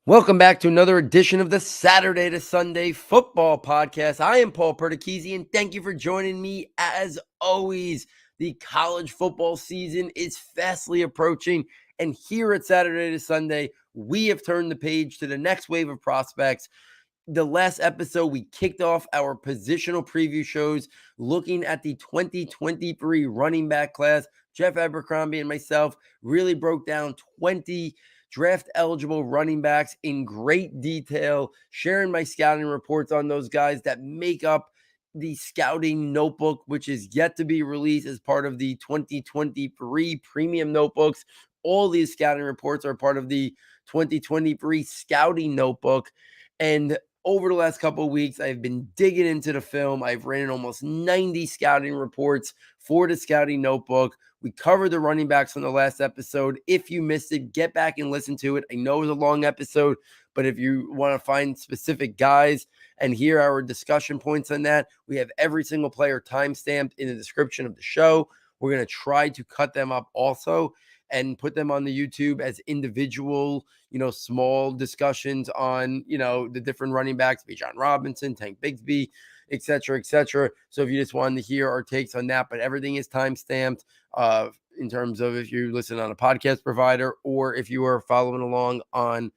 Welcome back to another edition of the Saturday to Sunday Football Podcast. I am Paul Perticchese, and thank you for joining me. As always, the college football season is fastly approaching, and here at Saturday to Sunday, we have turned the page to the next wave of prospects. The last episode, we kicked off our positional preview shows looking at the 2023 running back class. Jeff Abercrombie and myself really broke down 20 draft eligible running backs in great detail, sharing my scouting reports on those guys that make up the scouting notebook, which is yet to be released as part of the 2023 premium notebooks. All these scouting reports are part of the 2023 scouting notebook. And over the last couple of weeks, I've been digging into the film. I've ran almost 90 scouting reports for the scouting notebook. We covered the running backs on the last episode. If you missed it, get back and listen to it. I know it was a long episode, but if you want to find specific guys and hear our discussion points on that, we have every single player timestamped in the description of the show. We're going to try to cut them up also and put them on the YouTube as individual, small discussions on, the different running backs, Bijan Robinson, Tank Bigsby, et cetera, et cetera. So if you just wanted to hear our takes on that, but everything is time-stamped in terms of if you listen on a podcast provider or if you are following along on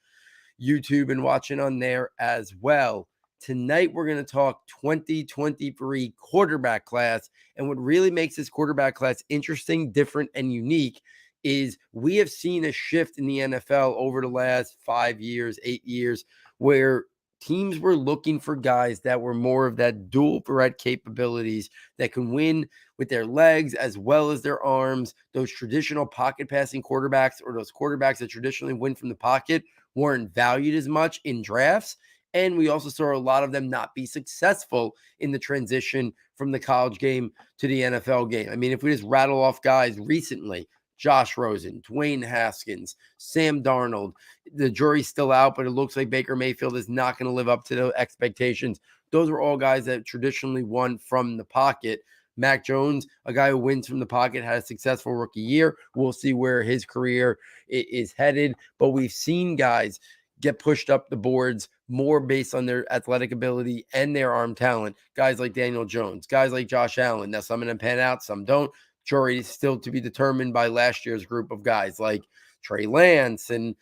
YouTube and watching on there as well. Tonight, we're going to talk 2023 quarterback class. And what really makes this quarterback class interesting, different, and unique is we have seen a shift in the NFL over the last 5 years, 8 years, where teams were looking for guys that were more of that dual threat capabilities that can win with their legs as well as their arms. Those traditional pocket passing quarterbacks or those quarterbacks that traditionally win from the pocket weren't valued as much in drafts. And we also saw a lot of them not be successful in the transition from the college game to the NFL game. I mean, if we just rattle off guys recently, Josh Rosen, Dwayne Haskins, Sam Darnold. The jury's still out, but it looks like Baker Mayfield is not going to live up to the expectations. Those are all guys that traditionally won from the pocket. Mac Jones, a guy who wins from the pocket, had a successful rookie year. We'll see where his career is headed. But we've seen guys get pushed up the boards more based on their athletic ability and their arm talent. Guys like Daniel Jones, guys like Josh Allen. Now, some of them pan out, some don't. Jury is still to be determined by last year's group of guys like Trey Lance and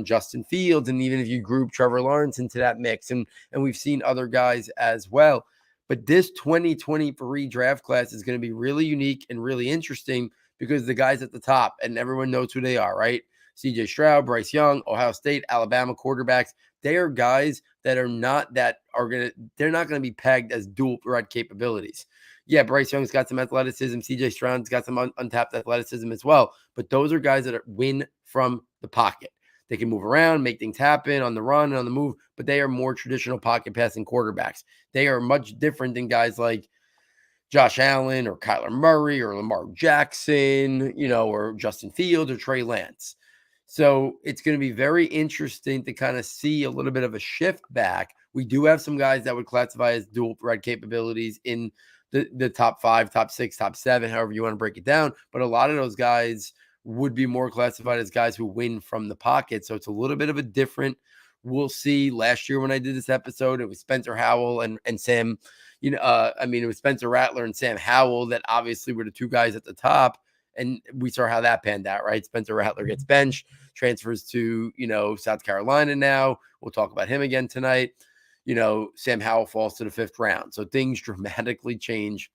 Justin Fields, and even if you group Trevor Lawrence into that mix, and we've seen other guys as well. But this 2023 draft class is going to be really unique and really interesting because the guys at the top, and everyone knows who they are, right? CJ Stroud, Bryce Young, Ohio State, Alabama quarterbacks. They are guys that they're not going to be pegged as dual threat capabilities. Yeah, Bryce Young's got some athleticism. CJ Stroud's got some untapped athleticism as well. But those are guys that win from the pocket. They can move around, make things happen on the run and on the move, but they are more traditional pocket passing quarterbacks. They are much different than guys like Josh Allen or Kyler Murray or Lamar Jackson, or Justin Fields or Trey Lance. So it's going to be very interesting to kind of see a little bit of a shift back. We do have some guys that would classify as dual threat capabilities in the top 5, top 6, top 7, however you want to break it down. But a lot of those guys would be more classified as guys who win from the pocket. So it's a little bit of a different. We'll see. Last year when I did this episode, it was Spencer Howell and Sam, it was Spencer Rattler and Sam Howell that obviously were the two guys at the top. And we saw how that panned out, right? Spencer Rattler gets benched, transfers to, South Carolina now. We'll talk about him again tonight. Sam Howell falls to the 5th round. So things dramatically change,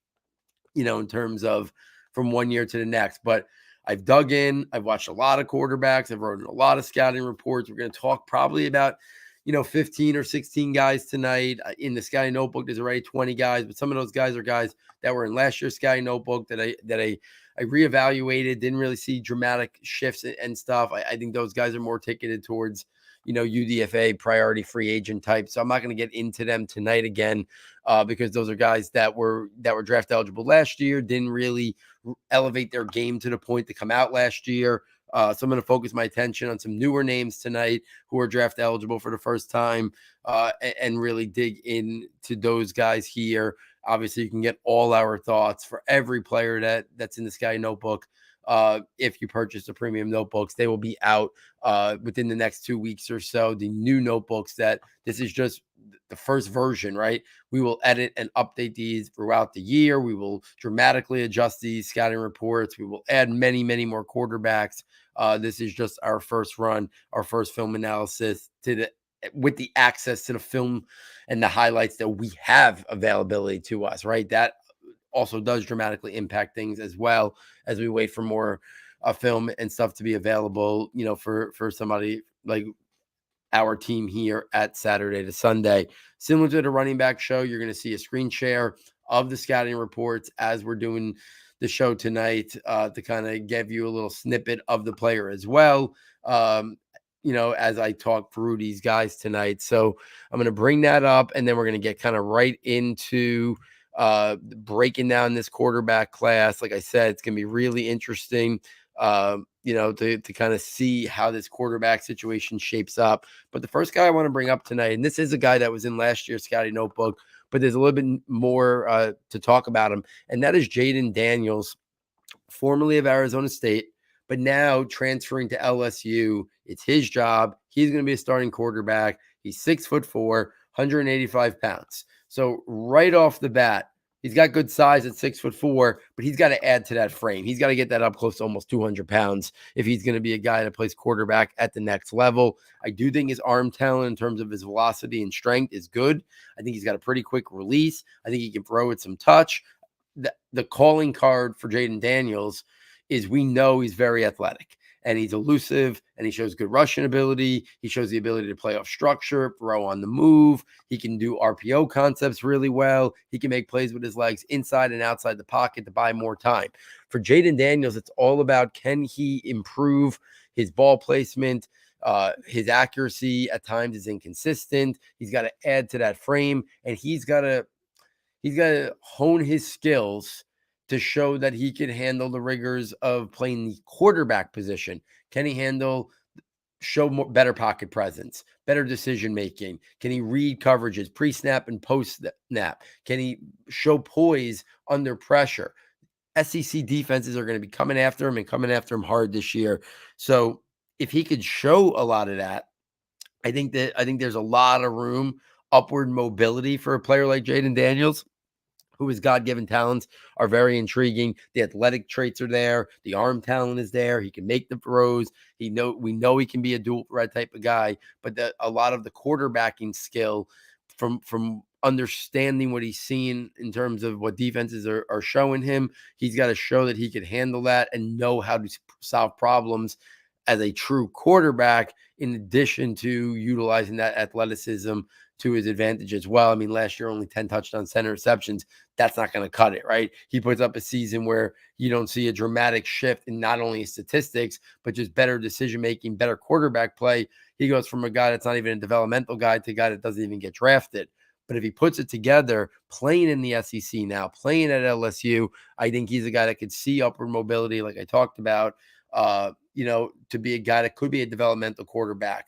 in terms of from one year to the next. But I've dug in. I've watched a lot of quarterbacks. I've written a lot of scouting reports. We're going to talk probably about, 15 or 16 guys tonight. In the scouting notebook, there's already 20 guys, but some of those guys are guys that were in last year's scouting notebook that I reevaluated, didn't really see dramatic shifts and stuff. I think those guys are more ticketed towards, UDFA priority free agent type. So I'm not going to get into them tonight again because those are guys that were draft eligible last year, didn't really elevate their game to the point to come out last year. So I'm going to focus my attention on some newer names tonight who are draft eligible for the first time and really dig into those guys here. Obviously, you can get all our thoughts for every player that's in the Sky Notebook if you purchase the premium notebooks. They will be out within the next 2 weeks or so. The new notebooks this is just the first version, right? We will edit and update these throughout the year. We will dramatically adjust these scouting reports. We will add many, many more quarterbacks. This is just our first run, our first film analysis with the access to the film and the highlights that we have availability to us, right? That also does dramatically impact things as well as we wait for more film and stuff to be available, for somebody like our team here at Saturday to Sunday. Similar to the running back show, you're going to see a screen share of the scouting reports as we're doing the show tonight to kind of give you a little snippet of the player as well, as I talk through these guys tonight. So I'm going to bring that up, and then we're going to get kind of right into breaking down this quarterback class. Like I said, it's going to be really interesting, to kind of see how this quarterback situation shapes up. But the first guy I want to bring up tonight, and this is a guy that was in last year's scouting notebook, but there's a little bit more to talk about him, and that is Jayden Daniels, formerly of Arizona State, but now transferring to LSU. It's his job. He's going to be a starting quarterback. He's 6'4", 185 pounds. So right off the bat, he's got good size at 6'4", but he's got to add to that frame. He's got to get that up close to almost 200 pounds if he's going to be a guy that plays quarterback at the next level. I do think his arm talent in terms of his velocity and strength is good. I think he's got a pretty quick release. I think he can throw with some touch. The calling card for Jayden Daniels is we know he's very athletic and he's elusive and he shows good rushing ability. He shows the ability to play off structure, throw on the move. He can do RPO concepts really well. He can make plays with his legs inside and outside the pocket to buy more time. For Jayden Daniels, it's all about, can he improve his ball placement? His accuracy at times is inconsistent. He's got to add to that frame, and he's got to hone his skills to show that he can handle the rigors of playing the quarterback position. Can he show better pocket presence, better decision-making? Can he read coverages, pre-snap and post-snap? Can he show poise under pressure? SEC defenses are going to be coming after him hard this year. So if he could show a lot of that, I think there's a lot of room, upward mobility for a player like Jayden Daniels, who his God-given talents are very intriguing. The athletic traits are there. The arm talent is there. He can make the throws. We know he can be a dual threat type of guy, but a lot of the quarterbacking skill from understanding what he's seen in terms of what defenses are showing him, he's got to show that he can handle that and know how to solve problems as a true quarterback, in addition to utilizing that athleticism to his advantage as well. I mean, last year, only 10 touchdowns, 10 interceptions. That's not going to cut it, right? He puts up a season where you don't see a dramatic shift in not only his statistics, but just better decision-making, better quarterback play. He goes from a guy that's not even a developmental guy to a guy that doesn't even get drafted. But if he puts it together, playing in the SEC now, playing at LSU, I think he's a guy that could see upward mobility, like I talked about, to be a guy that could be a developmental quarterback.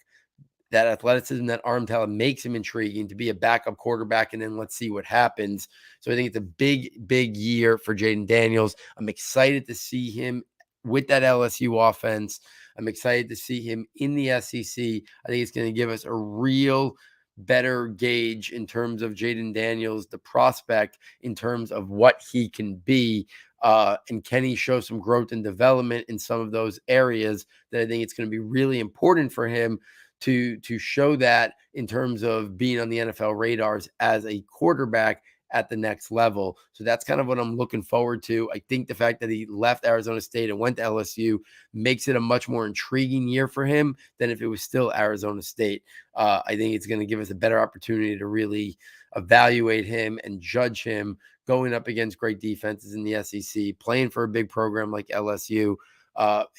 That athleticism, that arm talent makes him intriguing to be a backup quarterback, and then let's see what happens. So I think it's a big, big year for Jayden Daniels. I'm excited to see him with that LSU offense. I'm excited to see him in the SEC. I think it's going to give us a real better gauge in terms of Jayden Daniels, the prospect, in terms of what he can be. And can he show some growth and development in some of those areas that I think it's going to be really important for him to show that in terms of being on the NFL radars as a quarterback at the next level. So that's kind of what I'm looking forward to. I think the fact that he left Arizona State and went to LSU makes it a much more intriguing year for him than if it was still Arizona State. I think it's going to give us a better opportunity to really evaluate him and judge him going up against great defenses in the SEC, playing for a big program like LSU.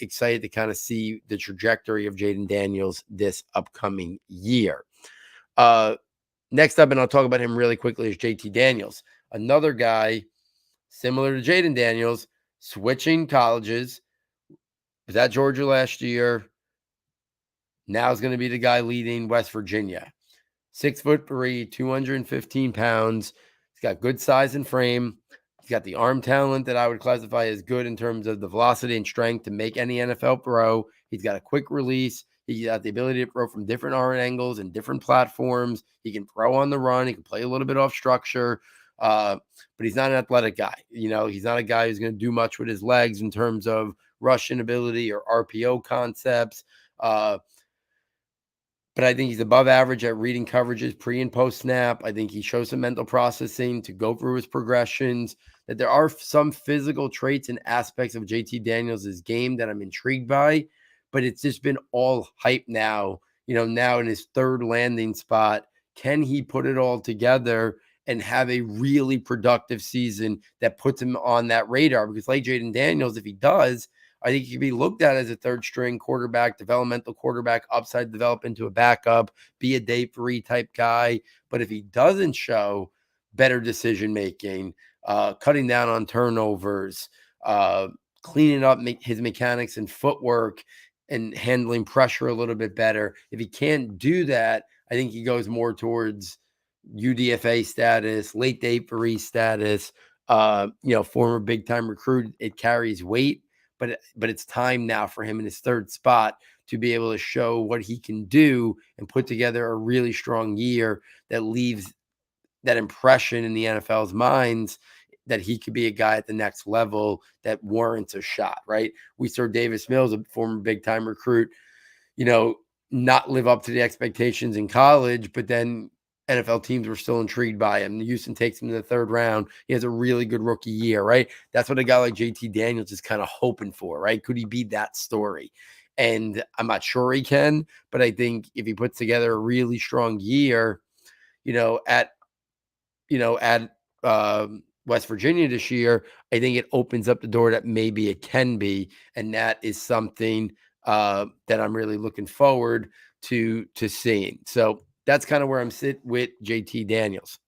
Excited to kind of see the trajectory of Jayden Daniels this upcoming year. Next up, and I'll talk about him really quickly, is JT Daniels. Another guy similar to Jayden Daniels, switching colleges. Was at Georgia last year. Now is going to be the guy leading West Virginia. 6'3", 215 pounds. He's got good size and frame. He's got the arm talent that I would classify as good in terms of the velocity and strength to make any NFL throw. He's got a quick release. He's got the ability to throw from different arm angles and different platforms. He can throw on the run. He can play a little bit off structure, but he's not an athletic guy. He's not a guy who's going to do much with his legs in terms of rushing ability or RPO concepts. But I think he's above average at reading coverages pre and post snap. I think he shows some mental processing to go through his progressions, that there are some physical traits and aspects of JT Daniels' game that I'm intrigued by, but it's just been all hype now. Now in his third landing spot, can he put it all together and have a really productive season that puts him on that radar? Because like Jayden Daniels, if he does, I think he could be looked at as a third string quarterback, developmental quarterback, upside develop into a backup, be a day 3 type guy. But if he doesn't show better decision making, cutting down on turnovers, cleaning up his mechanics and footwork and handling pressure a little bit better, if he can't do that, I think he goes more towards UDFA status, late day 3 status, former big time recruit. It carries weight. But it's time now for him in his third spot to be able to show what he can do and put together a really strong year that leaves that impression in the NFL's minds that he could be a guy at the next level that warrants a shot, right? We saw Davis Mills, a former big-time recruit, not live up to the expectations in college, but then NFL teams were still intrigued by him. Houston takes him to the third round. He has a really good rookie year, right? That's what a guy like JT Daniels is kind of hoping for, right? Could he be that story? And I'm not sure he can, but I think if he puts together a really strong year, at West Virginia this year, I think it opens up the door that maybe it can be. And that is something that I'm really looking forward to seeing. So that's kind of where I'm sitting with JT Daniels.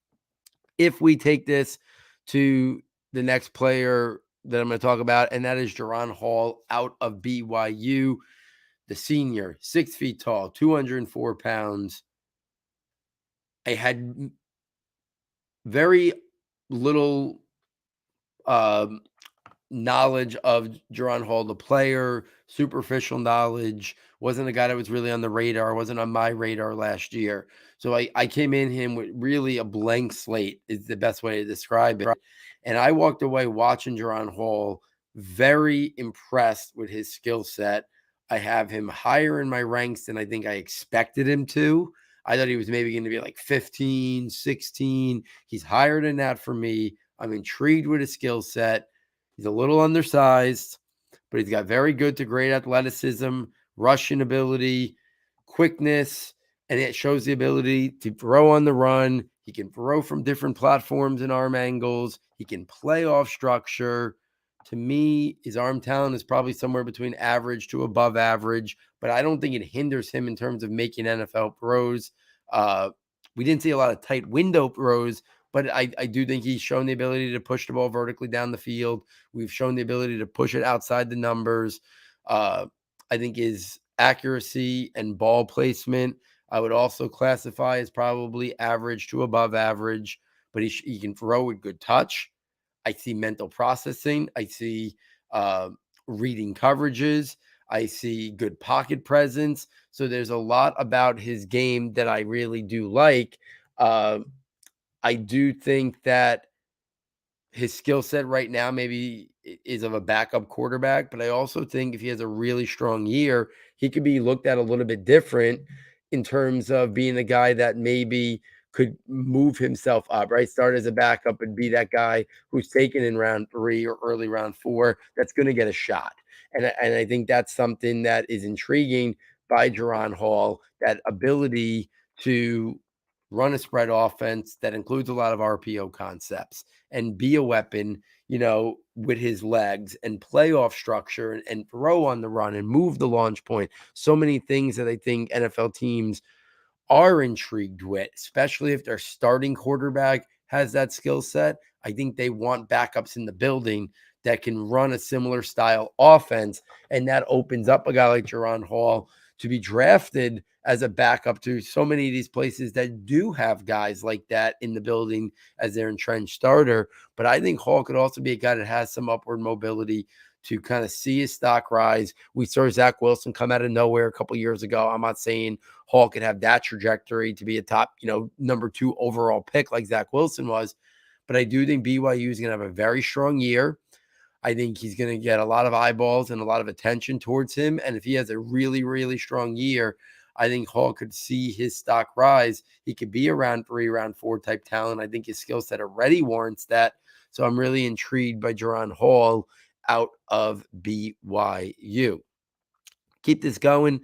If we take this to the next player that I'm going to talk about, and that is Jaren Hall out of BYU, the senior, 6 feet tall, 204 pounds. I had very little knowledge of Jaren Hall, the player, superficial knowledge. Wasn't a guy that was really on the radar, wasn't on my radar last year. So I came in him with really a blank slate is the best way to describe it. And I walked away watching Jaren Hall, very impressed with his skill set. I have him higher in my ranks than I think I expected him to. I thought he was maybe going to be like 15, 16. He's higher than that for me. I'm intrigued with his skill set. He's a little undersized, but he's got very good to great athleticism, rushing ability, quickness, and it shows the ability to throw on the run. He can throw from different platforms and arm angles. He can play off structure. To me, his arm talent is probably somewhere between average to above average, but I don't think it hinders him in terms of making NFL throws. We didn't see a lot of tight window throws, but I do think he's shown the ability to push the ball vertically down the field. We've shown the ability to push it outside the numbers. I think his accuracy and ball placement, I would also classify as probably average to above average, but he can throw with good touch. I see mental processing. I see reading coverages. I see good pocket presence. So there's a lot about his game that I really do like. I do think that his skill set right now maybe is of a backup quarterback, but I also think if he has a really strong year, he could be looked at a little bit different in terms of being a guy that maybe could move himself up, right? Start as a backup and be that guy who's taken in round 3 or early round 4 that's going to get a shot. And I think that's something that is intriguing by Jaren Hall, that ability to run a spread offense that includes a lot of RPO concepts and be a weapon, with his legs and play off structure and throw on the run and move the launch point. So many things that I think NFL teams are intrigued with, especially if their starting quarterback has that skill set. I think they want backups in the building that can run a similar style offense. And that opens up a guy like Jaren Hall to be drafted as a backup to so many of these places that do have guys like that in the building as their entrenched starter. But I think Hall could also be a guy that has some upward mobility to kind of see his stock rise. We saw Zach Wilson come out of nowhere a couple years ago. I'm not saying Hall could have that trajectory to be a top, number 2 overall pick like Zach Wilson was, but I do think BYU is going to have a very strong year. I think he's going to get a lot of eyeballs and a lot of attention towards him. And if he has a really, really strong year, I think Hall could see his stock rise. He could be a round 3, round 4 type talent. I think his skill set already warrants that. So I'm really intrigued by Jaren Hall out of BYU. Keep this going.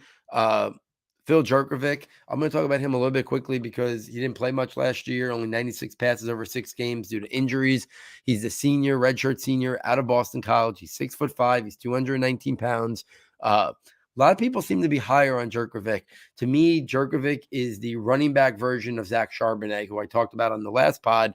Phil Jurkovec, I'm going to talk about him a little bit quickly because he didn't play much last year, only 96 passes over 6 games due to injuries. He's a senior, redshirt senior out of Boston College. He's 6'5", he's 219 pounds. A lot of people seem to be higher on Jurkovec. To me, Jurkovec is the running back version of Zach Charbonnet, who I talked about on the last pod.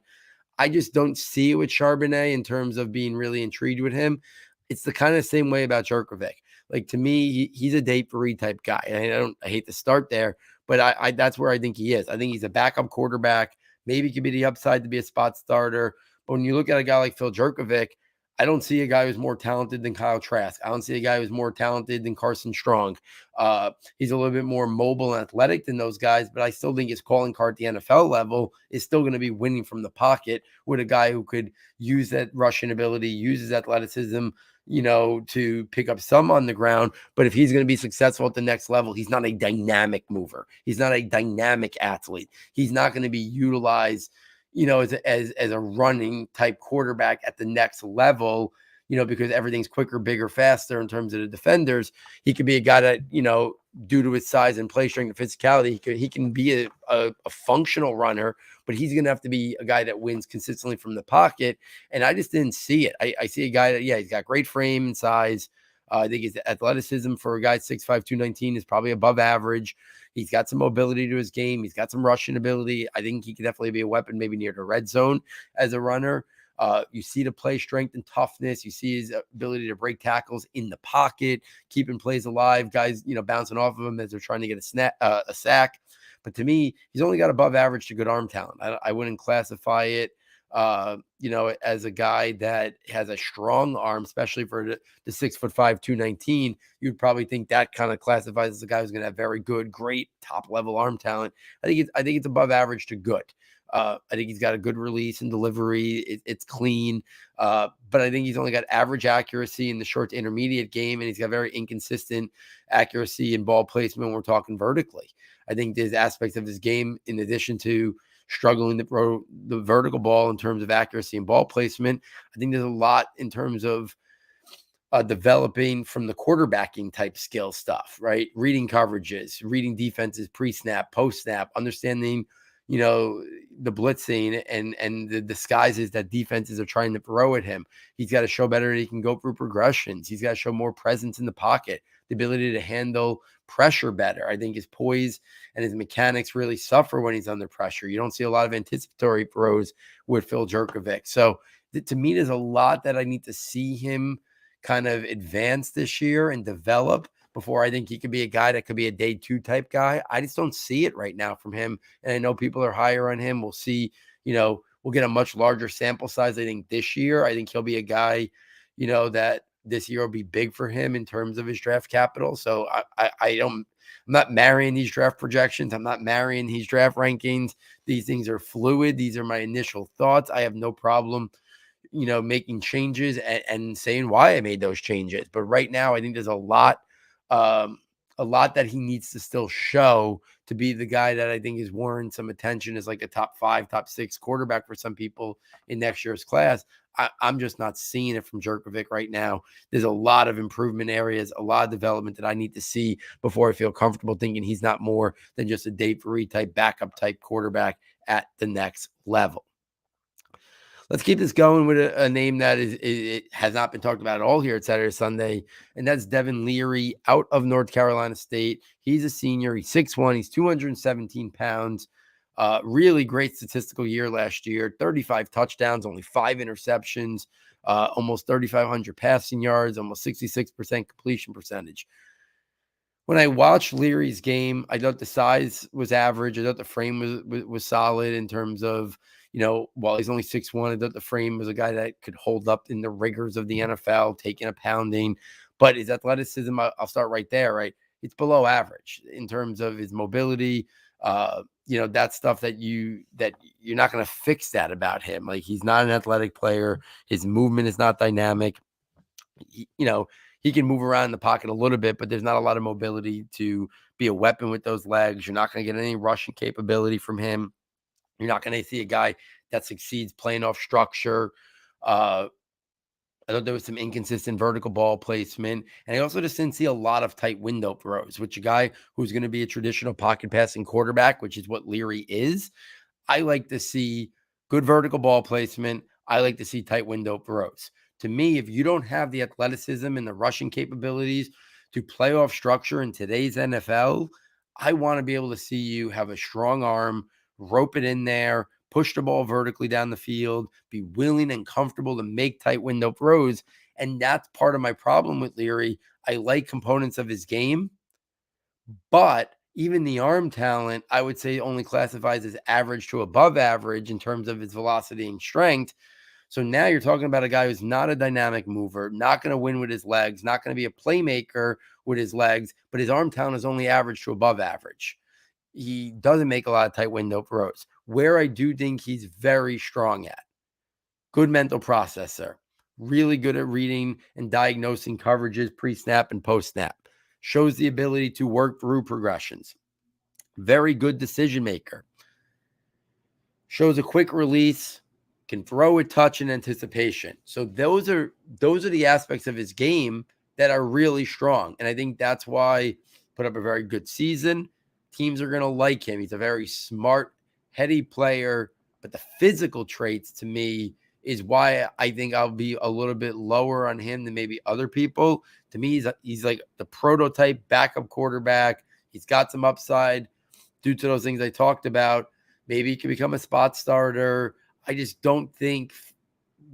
I just don't see it with Charbonnet in terms of being really intrigued with him. It's the kind of same way about Jurkovec. Like, to me, he's a date for read type guy. And I hate to start there, but I that's where I think he is. I think he's a backup quarterback. Maybe he could be the upside to be a spot starter. But when you look at a guy like Phil Jurkovec, I don't see a guy who's more talented than Kyle Trask. I don't see a guy who's more talented than Carson Strong. He's a little bit more mobile and athletic than those guys, but I still think his calling card at the NFL level is still going to be winning from the pocket with a guy who could use that rushing ability, use his athleticism, to pick up some on the ground. But if he's going to be successful at the next level, he's not a dynamic mover. He's not a dynamic athlete. He's not going to be utilized, as a running type quarterback at the next level, because everything's quicker, bigger, faster in terms of the defenders. He could be a guy that, due to his size and play strength and physicality, he can be a functional runner, but he's going to have to be a guy that wins consistently from the pocket. And I just didn't see it. I see a guy that, he's got great frame and size. I think his athleticism for a guy 6'5", 219 is probably above average. He's got some mobility to his game. He's got some rushing ability. I think he could definitely be a weapon maybe near the red zone as a runner. You see the play strength and toughness. You see his ability to break tackles in the pocket, keeping plays alive, guys, bouncing off of him as they're trying to get a sack. But to me, he's only got above average to good arm talent. I wouldn't classify it, as a guy that has a strong arm, especially for the 6'5", 219. You'd probably think that kind of classifies as a guy who's going to have very good, great top level arm talent. I think it's above average to good. I think he's got a good release and delivery. It's clean. But I think he's only got average accuracy in the short to intermediate game, and he's got very inconsistent accuracy in ball placement when we're talking vertically. I think there's aspects of his game, in addition to struggling to throw the vertical ball in terms of accuracy and ball placement. I think there's a lot in terms of developing from the quarterbacking type skill stuff, right? Reading coverages, reading defenses, pre-snap, post-snap, understanding, the blitzing and the disguises that defenses are trying to throw at him. He's got to show better that he can go through progressions. He's got to show more presence in the pocket, the ability to handle pressure better. I think his poise and his mechanics really suffer when he's under pressure. You don't see a lot of anticipatory throws with Phil Jurkovec. So to me, there's a lot that I need to see him kind of advance this year and develop before I think he could be a guy that could be a day 2 type guy. I just don't see it right now from him. And I know people are higher on him. We'll see, we'll get a much larger sample size, I think, this year. I think he'll be a guy, that this year will be big for him in terms of his draft capital. So I'm not marrying these draft projections. I'm not marrying these draft rankings. These things are fluid. These are my initial thoughts. I have no problem, making changes and saying why I made those changes. But right now, I think there's a lot that he needs to still show to be the guy that I think is warranting some attention as like a top 5, top 6 quarterback for some people in next year's class. I'm just not seeing it from Jurkovec right now. There's a lot of improvement areas, a lot of development that I need to see before I feel comfortable thinking he's not more than just a Dave Feree type backup type quarterback at the next level. Let's keep this going with a name that it has not been talked about at all here at Saturday Sunday, and that's Devin Leary out of North Carolina State. He's a senior. He's 6'1". He's 217 pounds. Really great statistical year last year. 35 touchdowns, only 5 interceptions, almost 3,500 passing yards, almost 66% completion percentage. When I watched Leary's game, I thought the size was average. I thought the frame was solid in terms of, while he's only 6'1", I thought the frame was a guy that could hold up in the rigors of the NFL, taking a pounding. But his athleticism, I'll start right there, right? It's below average in terms of his mobility. That stuff that you're not going to fix that about him. Like, he's not an athletic player. His movement is not dynamic. He can move around in the pocket a little bit, but there's not a lot of mobility to be a weapon with those legs. You're not going to get any rushing capability from him. You're not going to see a guy that succeeds playing off structure. I thought there was some inconsistent vertical ball placement. And I also just didn't see a lot of tight window throws, which a guy who's going to be a traditional pocket passing quarterback, which is what Leary is. I like to see good vertical ball placement. I like to see tight window throws. To me, if you don't have the athleticism and the rushing capabilities to play off structure in today's NFL, I want to be able to see you have a strong arm, rope it in there, push the ball vertically down the field, be willing and comfortable to make tight window throws. And that's part of my problem with Leary. I like components of his game, but even the arm talent, I would say, only classifies as average to above average in terms of his velocity and strength. So now you're talking about a guy who's not a dynamic mover, not going to win with his legs, not going to be a playmaker with his legs, but his arm talent is only average to above average. He doesn't make a lot of tight window throws. Where I do think he's very strong at, good mental processor, really good at reading and diagnosing coverages pre-snap and post-snap, shows the ability to work through progressions, very good decision maker, shows a quick release, can throw a touch in anticipation. So those are the aspects of his game that are really strong. And I think that's why put up a very good season. Teams are going to like him. He's a very smart, heady player, but the physical traits to me is why I think I'll be a little bit lower on him than maybe other people. To me, he's like the prototype backup quarterback. He's got some upside due to those things I talked about. Maybe he can become a spot starter. I just don't think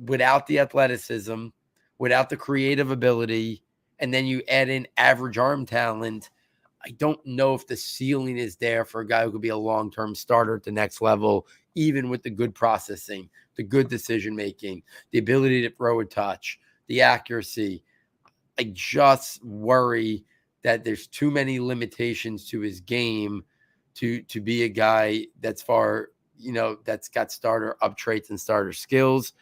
without the athleticism, without the creative ability, and then you add in average arm talent, I don't know if the ceiling is there for a guy who could be a long-term starter at the next level, even with the good processing, the good decision-making, the ability to throw a touch, the accuracy. I just worry that there's too many limitations to his game to be a guy that's that's got starter up traits and starter skills.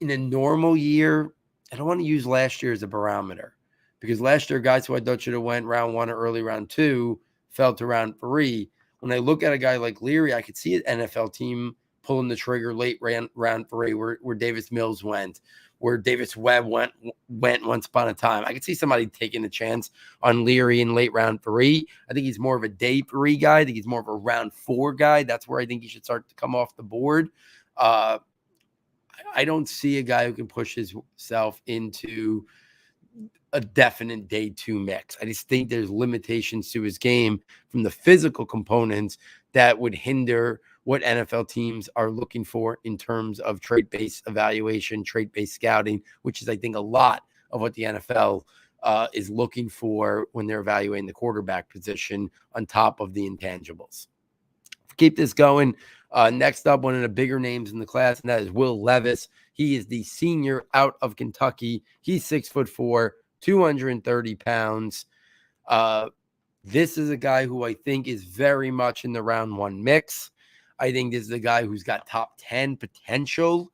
In a normal year, I don't want to use last year as a barometer, because last year, guys who I thought should have went round 1 or early round 2 fell to round 3. When I look at a guy like Leary, I could see an NFL team pulling the trigger late round 3, where Davis Mills went, where Davis Webb went once upon a time. I could see somebody taking a chance on Leary in late round 3. I think he's more of a day 3 guy. I think he's more of a round 4 guy. That's where I think he should start to come off the board. I don't see a guy who can push himself into a definite day 2 mix. I just think there's limitations to his game from the physical components that would hinder what NFL teams are looking for in terms of trait-based evaluation, trait-based scouting, which is, I think, a lot of what the NFL is looking for when they're evaluating the quarterback position on top of the intangibles. Keep this going. Next up, one of the bigger names in the class, and that is Will Levis. He is the senior out of Kentucky. He's 6'4", 230 pounds. This is a guy who I think is very much in the round 1 mix. I think this is a guy who's got top 10 potential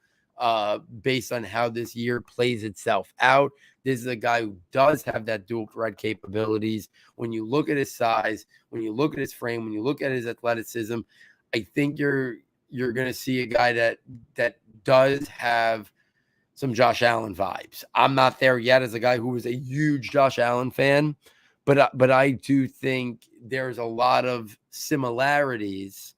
based on how this year plays itself out. This is a guy who does have that dual threat capabilities. When you look at his size, when you look at his frame, when you look at his athleticism, I think you're going to see a guy that does have some Josh Allen vibes. I'm not there yet as a guy who was a huge Josh Allen fan, but I do think there's a lot of similarities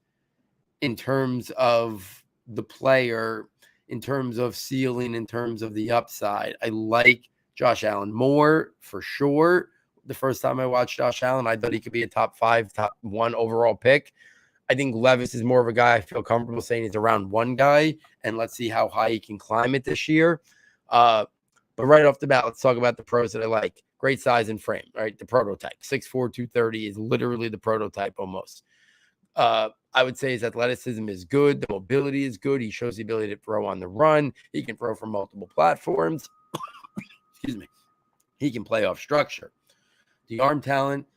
in terms of the player, in terms of ceiling, in terms of the upside. I like Josh Allen more, for sure. The first time I watched Josh Allen, I thought he could be a top 5, top 1 overall pick. I think Levis is more of a guy I feel comfortable saying he's a round 1 guy, and let's see how high he can climb it this year. But right off the bat, let's talk about the pros that I like. great size and frame, right? The prototype, 6'4", 230 is literally the prototype almost. I would say his athleticism is good. The mobility is good. He shows the ability to throw on the run. He can throw from multiple platforms. Excuse me. He can play off structure. The arm talent,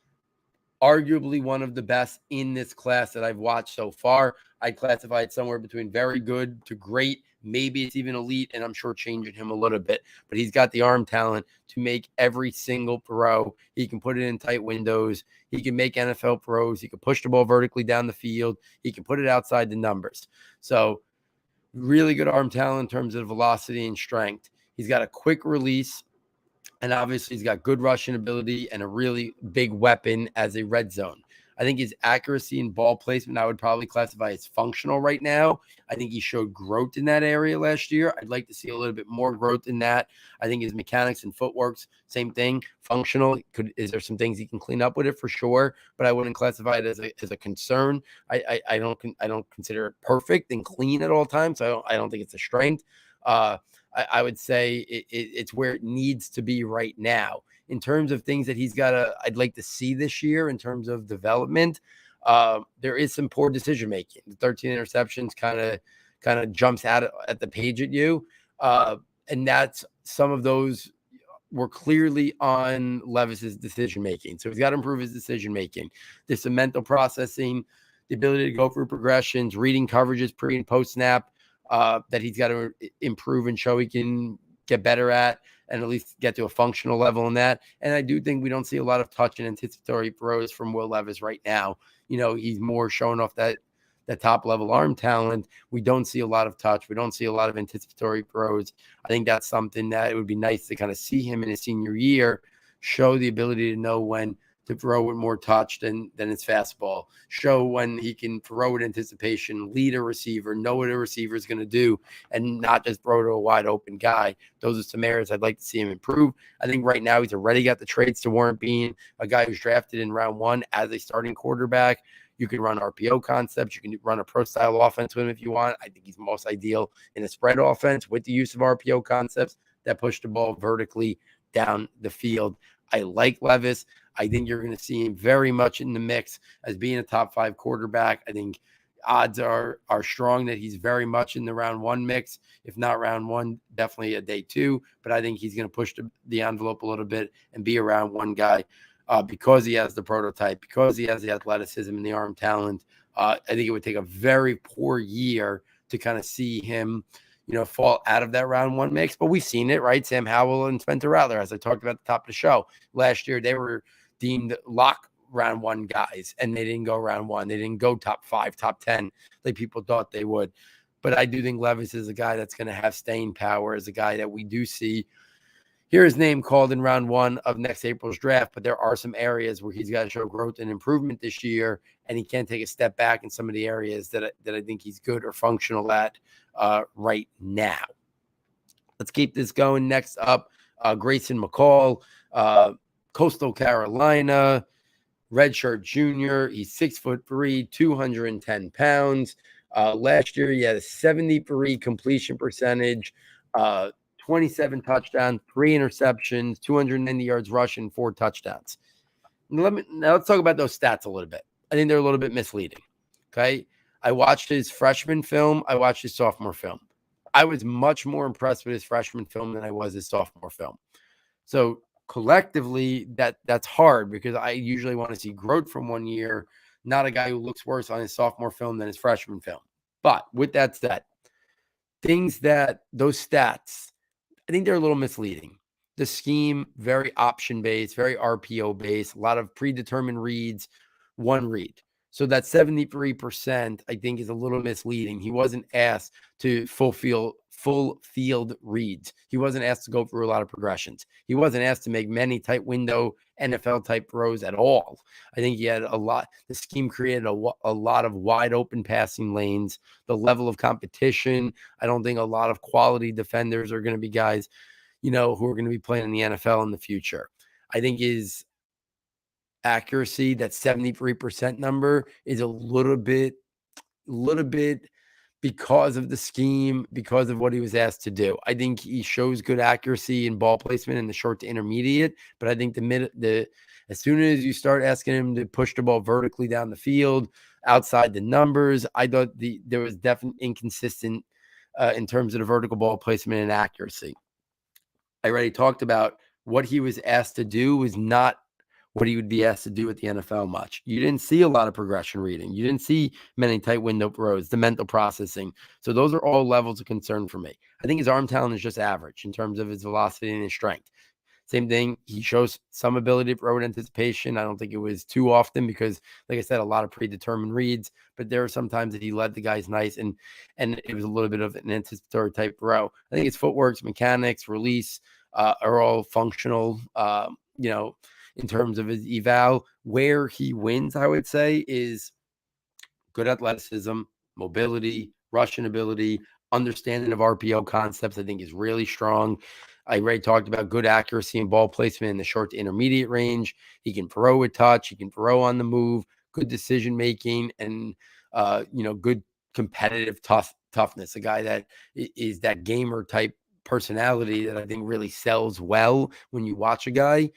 arguably one of the best in this class that I've watched so far. I'd classify it somewhere between very good to great. Maybe it's even elite, and I'm sure changing him a little bit. But he's got the arm talent to make every single throw. He can put it in tight windows. He can make NFL throws. He can push the ball vertically down the field. He can put it outside the numbers. So really good arm talent in terms of velocity and strength. He's got a quick release. And obviously, he's got good rushing ability and a really big weapon as a red zone. I think his accuracy and ball placement, I would probably classify as functional right now. I think he showed growth in that area last year. I'd like to see a little bit more growth in that. I think his mechanics and footwork's same thing, functional. Is there some things he can clean up with it for sure? But I wouldn't classify it as a concern. I don't consider it perfect and clean at all times. So I don't think it's a strength. I would say it's where it needs to be right now. In terms of things that I'd like to see this year in terms of development, there is some poor decision making. The 13 interceptions kind of jumps out at the page at you, and that's some of those were clearly on Levis's decision making. So he's got to improve his decision making. There's some mental processing, the ability to go through progressions, reading coverages pre and post snap. That he's got to improve and show he can get better at and at least get to a functional level in that. And I do think we don't see a lot of touch and anticipatory throws from Will Levis right now. He's more showing off that top level arm talent. We don't see a lot of touch. We don't see a lot of anticipatory throws. I think that's something that it would be nice to kind of see him in his senior year, show the ability to know when to throw with more touch than his fastball, show when he can throw with anticipation, lead a receiver, know what a receiver is going to do, and not just throw to a wide open guy. Those are some areas I'd like to see him improve. I think right now he's already got the traits to warrant being a guy who's drafted in round 1 as a starting quarterback. You can run RPO concepts. You can run a pro-style offense with him if you want. I think he's most ideal in a spread offense with the use of RPO concepts that push the ball vertically down the field. I like Levis. I think you're going to see him very much in the mix as being a top 5 quarterback. I think odds are strong that he's very much in the round 1 mix. If not round 1, definitely a day 2. But I think he's going to push the envelope a little bit and be a round 1 guy because he has the prototype, because he has the athleticism and the arm talent. I think it would take a very poor year to kind of see him fall out of that round 1 mix. But we've seen it, right? Sam Howell and Spencer Rattler, as I talked about at the top of the show. Last year, they were deemed lock round 1 guys, and they didn't go round 1. They didn't go top 5, top 10 like people thought they would. But I do think Levis is a guy that's going to have staying power, is a guy that we do see hear his name called in round 1 of next April's draft, but there are some areas where he's got to show growth and improvement this year, and he can't take a step back in some of the areas that I think he's good or functional at right now. Let's keep this going. Next up, Grayson McCall, Coastal Carolina, redshirt junior. He's 6'3", 210 pounds. Last year, he had a 73 completion percentage, 27 touchdowns, 3 interceptions, 290 yards rushing, 4 touchdowns. Now let's talk about those stats a little bit. I think they're a little bit misleading. Okay. I watched his freshman film. I watched his sophomore film. I was much more impressed with his freshman film than I was his sophomore film. So collectively, that's hard because I usually want to see growth from 1 year, not a guy who looks worse on his sophomore film than his freshman film. But with that said, those stats, I think they're a little misleading. The scheme, very option-based, very RPO-based, a lot of predetermined reads, 1 read. So that 73%, I think, is a little misleading. He wasn't asked to full field reads. He wasn't asked to go through a lot of progressions. He wasn't asked to make many tight window NFL-type throws at all. I think he had the scheme created a lot of wide open passing lanes. The level of competition, I don't think a lot of quality defenders are going to be guys, who are going to be playing in the NFL in the future. I think his accuracy, that 73% number, is a little bit because of the scheme, because of what he was asked to do. I think he shows good accuracy in ball placement in the short to intermediate, but I think as soon as you start asking him to push the ball vertically down the field, outside the numbers, I thought there was definitely inconsistent in terms of the vertical ball placement and accuracy. I already talked about what he was asked to do was not what he would be asked to do at the NFL much. You didn't see a lot of progression reading. You didn't see many tight window throws, the mental processing. So those are all levels of concern for me. I think his arm talent is just average in terms of his velocity and his strength. Same thing. He shows some ability to throw in anticipation. I don't think it was too often because, like I said, a lot of predetermined reads. But there are some times that he led the guys nice, and it was a little bit of an anticipatory type throw. I think his footwork, mechanics, release are all functional. In terms of his eval, where he wins, I would say, is good athleticism, mobility, rushing ability, understanding of RPO concepts, I think is really strong. I already talked about good accuracy and ball placement in the short to intermediate range. He can throw a touch. He can throw on the move, good decision making, and, good competitive toughness. A guy that is that gamer type personality that I think really sells well when you watch a guy.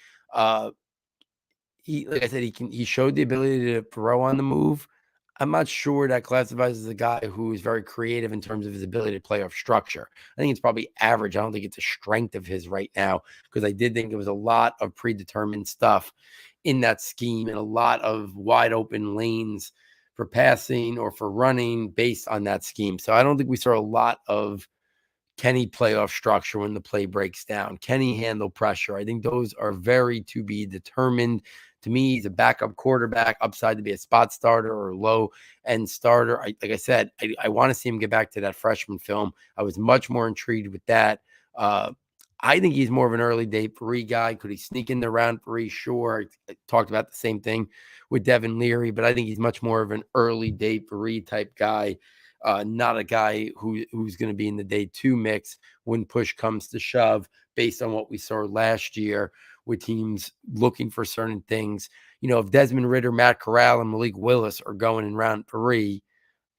Like I said, he showed the ability to throw on the move. I'm not sure that classifies as a guy who is very creative in terms of his ability to play off structure. I think it's probably average. I don't think it's a strength of his right now because I did think there was a lot of predetermined stuff in that scheme and a lot of wide open lanes for passing or for running based on that scheme. So I don't think we saw a lot of can he play off structure when the play breaks down? Can he handle pressure? I think those are very to be determined. To me, he's a backup quarterback, upside to be a spot starter or low end starter. Like I said, I want to see him get back to that freshman film. I was much more intrigued with that. I think he's more of an early day three guy. Could he sneak in the round three? Sure. I talked about the same thing with Devin Leary, but I think he's much more of an early day three type guy. Not a guy who's going to be in the day two mix when push comes to shove based on what we saw last year with teams looking for certain things. If Desmond Ridder, Matt Corral, and Malik Willis are going in round three,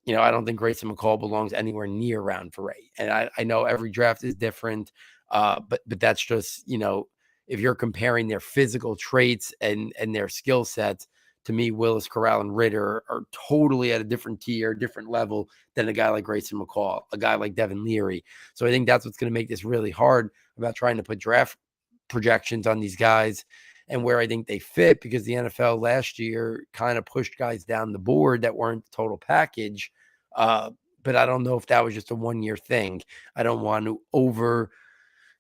I don't think Grayson McCall belongs anywhere near round three. And I know every draft is different, but that's just, if you're comparing their physical traits and their skill sets, to me, Willis, Corral, and Ridder are totally at a different tier, different level than a guy like Grayson McCall, a guy like Devin Leary. So I think that's what's going to make this really hard about trying to put draft projections on these guys and where I think they fit, because the NFL last year kind of pushed guys down the board that weren't the total package. But I don't know if that was just a 1 year thing. I don't want to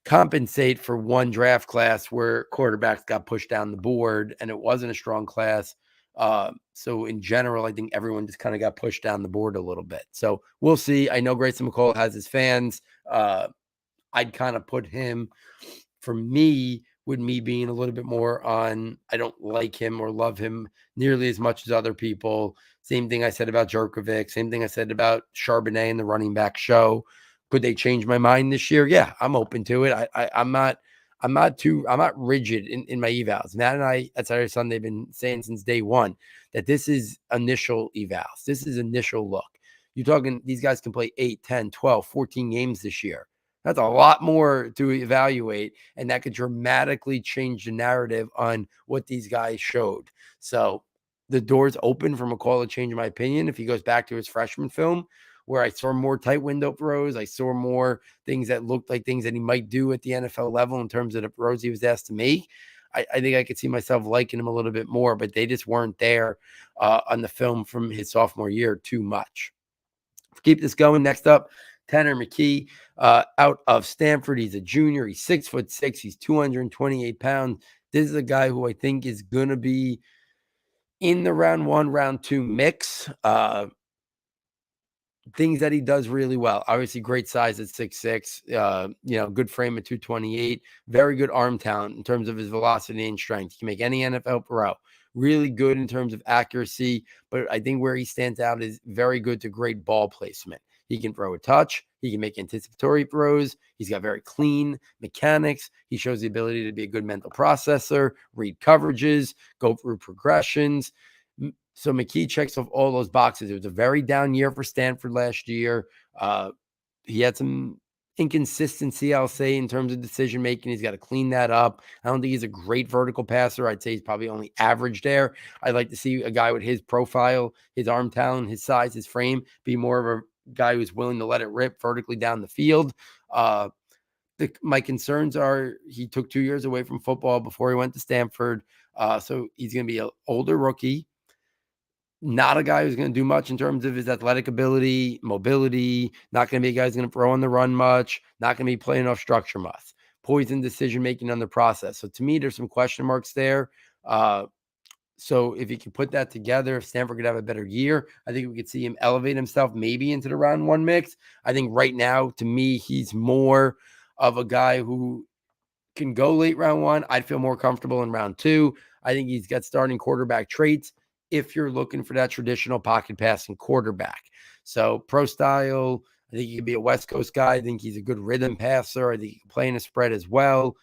overcompensate for one draft class where quarterbacks got pushed down the board and it wasn't a strong class. So in general, I think everyone just kind of got pushed down the board a little bit. So we'll see. I know Grayson McCall has his fans. I'd kind of put him, for me, with me being a little bit more on, I don't like him or love him nearly as much as other people. Same thing I said about Jurkovec. Same thing I said about Charbonnet and the running back show. Could they change my mind this year? Yeah, I'm open to it. I'm not rigid in my evals. Matt and I at Saturday Sunday have been saying since day one that this is initial evals. This is initial look. You're talking, these guys can play 8, 10, 12, 14 games this year. That's a lot more to evaluate, and that could dramatically change the narrative on what these guys showed. So the door's open for McCall to change my opinion if he goes back to his freshman film, where I saw more tight window throws. I saw more things that looked like things that he might do at the NFL level in terms of the throws he was asked to make. I think I could see myself liking him a little bit more, but they just weren't there on the film from his sophomore year too much. Keep this going. Next up, Tanner McKee, out of Stanford. He's a junior. He's 6'6". He's 228 pounds. This is a guy who I think is going to be in the round 1, round 2 mix. Things that he does really well. Obviously, great size at 6'6". Good frame at 228. Very good arm talent in terms of his velocity and strength. He can make any NFL pro. Really good in terms of accuracy, but I think where he stands out is very good to great ball placement. He can throw a touch. He can make anticipatory throws. He's got very clean mechanics. He shows the ability to be a good mental processor, read coverages, go through progressions. So McKee checks off all those boxes. It was a very down year for Stanford last year. He had some inconsistency, I'll say, in terms of decision making. He's got to clean that up. I don't think he's a great vertical passer. I'd say he's probably only average there. I'd like to see a guy with his profile, his arm talent, his size, his frame, be more of a guy who's willing to let it rip vertically down the field. My concerns are he took 2 years away from football before he went to Stanford. So he's going to be an older rookie. Not a guy who's going to do much in terms of his athletic ability, mobility, not going to be a guy who's going to throw on the run much, not going to be playing off structure much, poison decision-making on the process. So to me, there's some question marks there. So if you can put that together, if Stanford could have a better year, I think we could see him elevate himself maybe into the round one mix. I think right now, to me, he's more of a guy who can go late round one. I'd feel more comfortable in round two. I think he's got starting quarterback traits if you're looking for that traditional pocket passing quarterback. So pro style, I think he could be a West Coast guy. I think he's a good rhythm passer. I think he can play in a spread as well.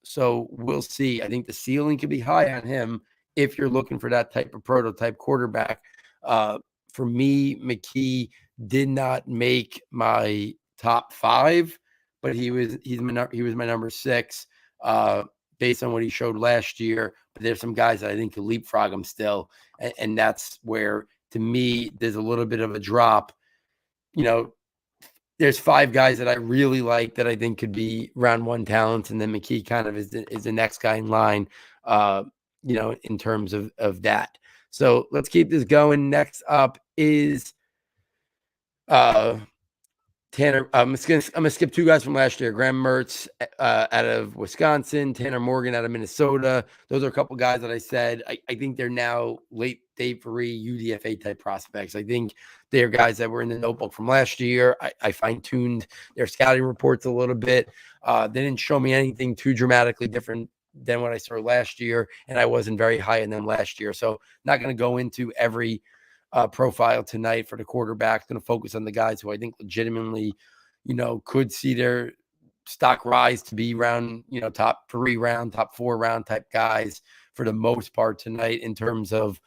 So we'll see. I think the ceiling could be high on him if you're looking for that type of prototype quarterback. For me, McKee did not make my top 5, but he was my number 6 based on what he showed last year. But there's some guys that I think could leapfrog him still, and that's where, to me, there's a little bit of a drop. There's 5 guys that I really like that I think could be round one talents, and then McKee kind of is the next guy in line, in terms of that. So let's keep this going. Next up is Tanner. I'm gonna skip 2 guys from last year. Graham Mertz out of Wisconsin, Tanner Morgan out of Minnesota. Those are a couple guys that I said I think they're now late day 3 UDFA type prospects. I think they're guys that were in the notebook from last year. I fine-tuned their scouting reports a little bit. They didn't show me anything too dramatically different than what I saw last year, and I wasn't very high in them last year. So not going to go into every profile tonight for the quarterback. Going to focus on the guys who I think legitimately, could see their stock rise to be around, top 3 round, top 4 round type guys for the most part tonight in terms of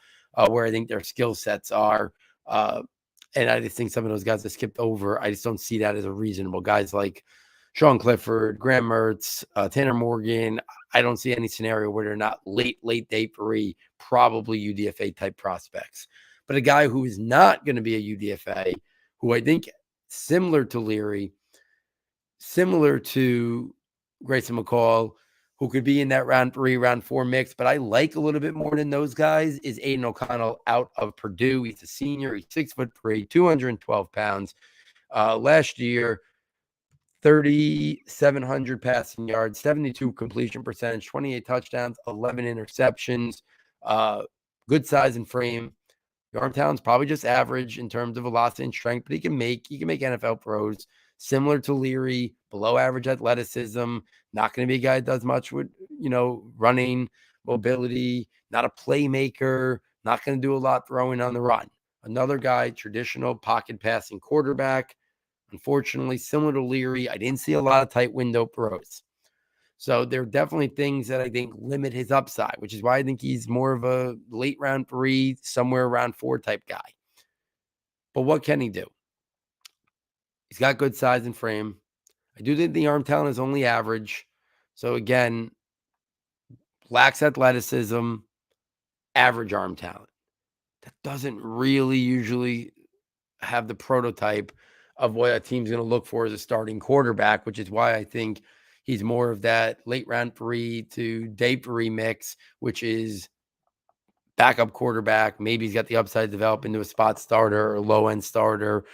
where I think their skill sets are. And I just think some of those guys that skipped over, I just don't see that as a reasonable. Guys like Sean Clifford, Graham Mertz, Tanner Morgan, I don't see any scenario where they're not late day 3, probably UDFA type prospects. But a guy who is not going to be a UDFA, who I think similar to Leary, similar to Grayson McCall, who could be in that round 3, round 4 mix, but I like a little bit more than those guys, is Aidan O'Connell out of Purdue. He's a senior. He's 6'3", 212 pounds. Last year, 3,700 passing yards, 72 completion percentage, 28 touchdowns, 11 interceptions, good size and frame. Your arm talent's probably just average in terms of velocity and strength, but he can make NFL throws. Similar to Leary, below average athleticism, not going to be a guy that does much with, running, mobility, not a playmaker, not going to do a lot throwing on the run. Another guy, traditional pocket passing quarterback. Unfortunately, similar to Leary, I didn't see a lot of tight window throws. So there are definitely things that I think limit his upside, which is why I think he's more of a late round 3, somewhere around 4 type guy. But what can he do? He's got good size and frame. I do think the arm talent is only average. So again, lacks athleticism, average arm talent. That doesn't really usually have the prototype of what a team's going to look for as a starting quarterback, which is why I think he's more of that late round 3 to day 3 mix, which is backup quarterback. Maybe he's got the upside to develop into a spot starter or low end starter,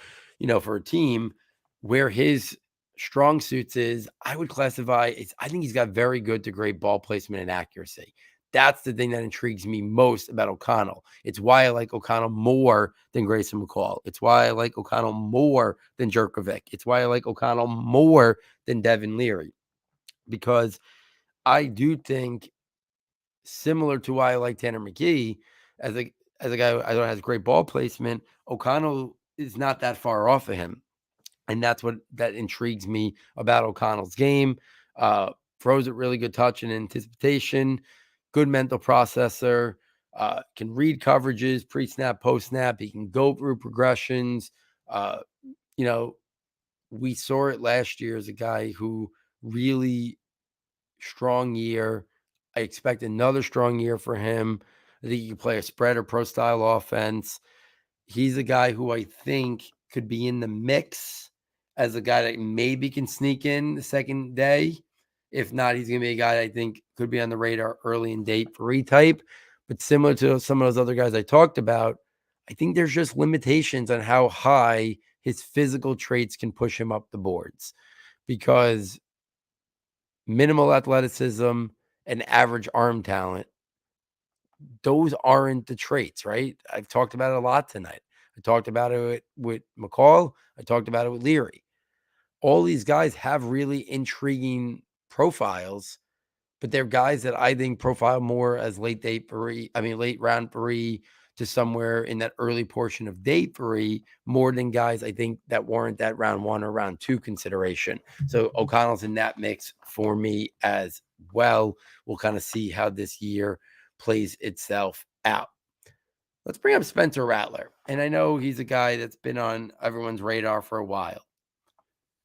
for a team. Where his strong suits is, I would classify, I think he's got very good to great ball placement and accuracy. That's the thing that intrigues me most about O'Connell. It's why I like O'Connell more than Grayson McCall. It's why I like O'Connell more than Jurkovec. It's why I like O'Connell more than Devin Leary. Because I do think, similar to why I like Tanner McKee, as a guy I don't has great ball placement, O'Connell is not that far off of him. And that's what that intrigues me about O'Connell's game. Throws it really good touch and anticipation, good mental processor. can read coverages, pre-snap, post-snap. He can go through progressions. We saw it last year as a guy who really strong year. I expect another strong year for him. I think he can play a spread or pro style offense. He's a guy who I think could be in the mix as a guy that maybe can sneak in the second day. If not, he's going to be a guy I think could be on the radar early in day 3 type. But similar to some of those other guys I talked about, I think there's just limitations on how high his physical traits can push him up the boards, because minimal athleticism and average arm talent, those aren't the traits, right? I've talked about it a lot tonight. I talked about it with McCall. I talked about it with Leary. All these guys have really intriguing profiles, but they're guys that I think profile more as late round 3 to somewhere in that early portion of day 3, more than guys I think that warrant that round 1 or round 2 consideration. So O'Connell's in that mix for me as well. We'll kind of see how this year plays itself out. Let's bring up Spencer Rattler. And I know he's a guy that's been on everyone's radar for a while.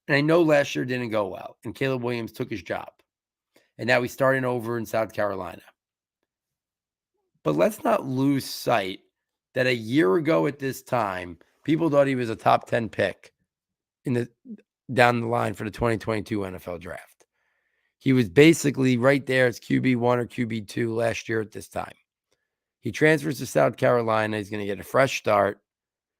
And I know last year didn't go well, and Caleb Williams took his job. And now he's starting over in South Carolina. But let's not lose sight that a year ago at this time, people thought he was a top 10 pick down the line for the 2022 NFL draft. He was basically right there as QB1 or QB2 last year at this time. He transfers to South Carolina. He's going to get a fresh start.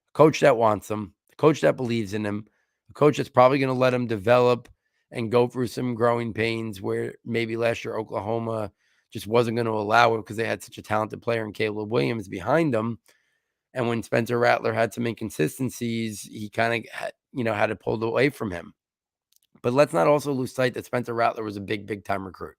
A coach that wants him, a coach that believes in him, a coach that's probably going to let him develop and go through some growing pains where maybe last year Oklahoma just wasn't going to allow it because they had such a talented player in Caleb Williams behind them. And when Spencer Rattler had some inconsistencies, he kind of had to pull away from him. But let's not also lose sight that Spencer Rattler was a big time recruit.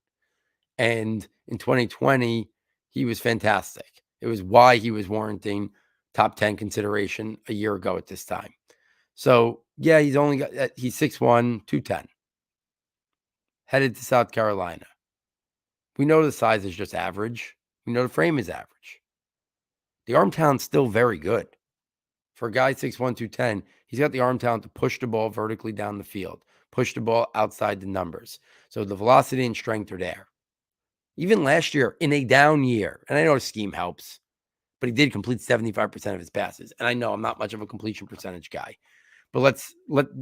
And in 2020, he was fantastic. It was why he was warranting top 10 consideration a year ago at this time. So, yeah, he's 6'1", 210. Headed to South Carolina. We know the size is just average. We know the frame is average. The arm talent's still very good. For a guy 6'1", 210, he's got the arm talent to push the ball vertically down the field, push the ball outside the numbers. So the velocity and strength are there. Even last year, in a down year, and I know his scheme helps, but he did complete 75% of his passes. And I know I'm not much of a completion percentage guy, but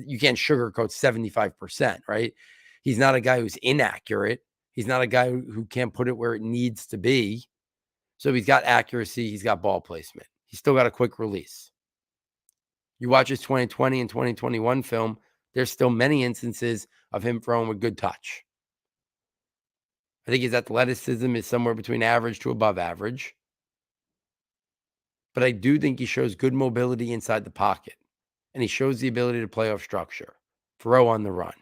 you can't sugarcoat 75%, right? He's not a guy who's inaccurate. He's not a guy who can't put it where it needs to be. So he's got accuracy. He's got ball placement. He's still got a quick release. You watch his 2020 and 2021 film, there's still many instances of him throwing with good touch. I think his athleticism is somewhere between average to above average. But I do think he shows good mobility inside the pocket. And he shows the ability to play off structure, throw on the run,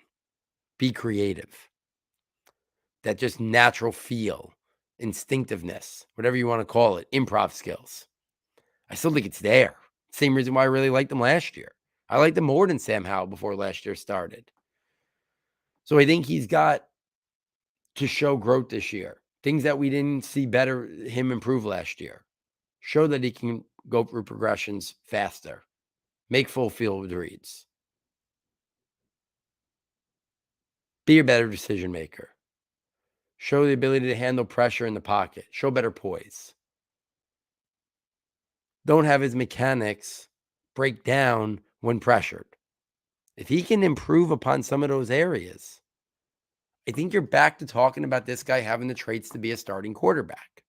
be creative. That just natural feel, instinctiveness, whatever you want to call it, improv skills. I still think it's there. Same reason why I really liked him last year. I liked him more than Sam Howell before last year started. So I think he's got to show growth this year. Things that we didn't see him improve last year. Show that he can go through progressions faster. Make full field reads. Be a better decision maker. Show the ability to handle pressure in the pocket. Show better poise. Don't have his mechanics break down when pressured. If he can improve upon some of those areas, I think you're back to talking about this guy having the traits to be a starting quarterback.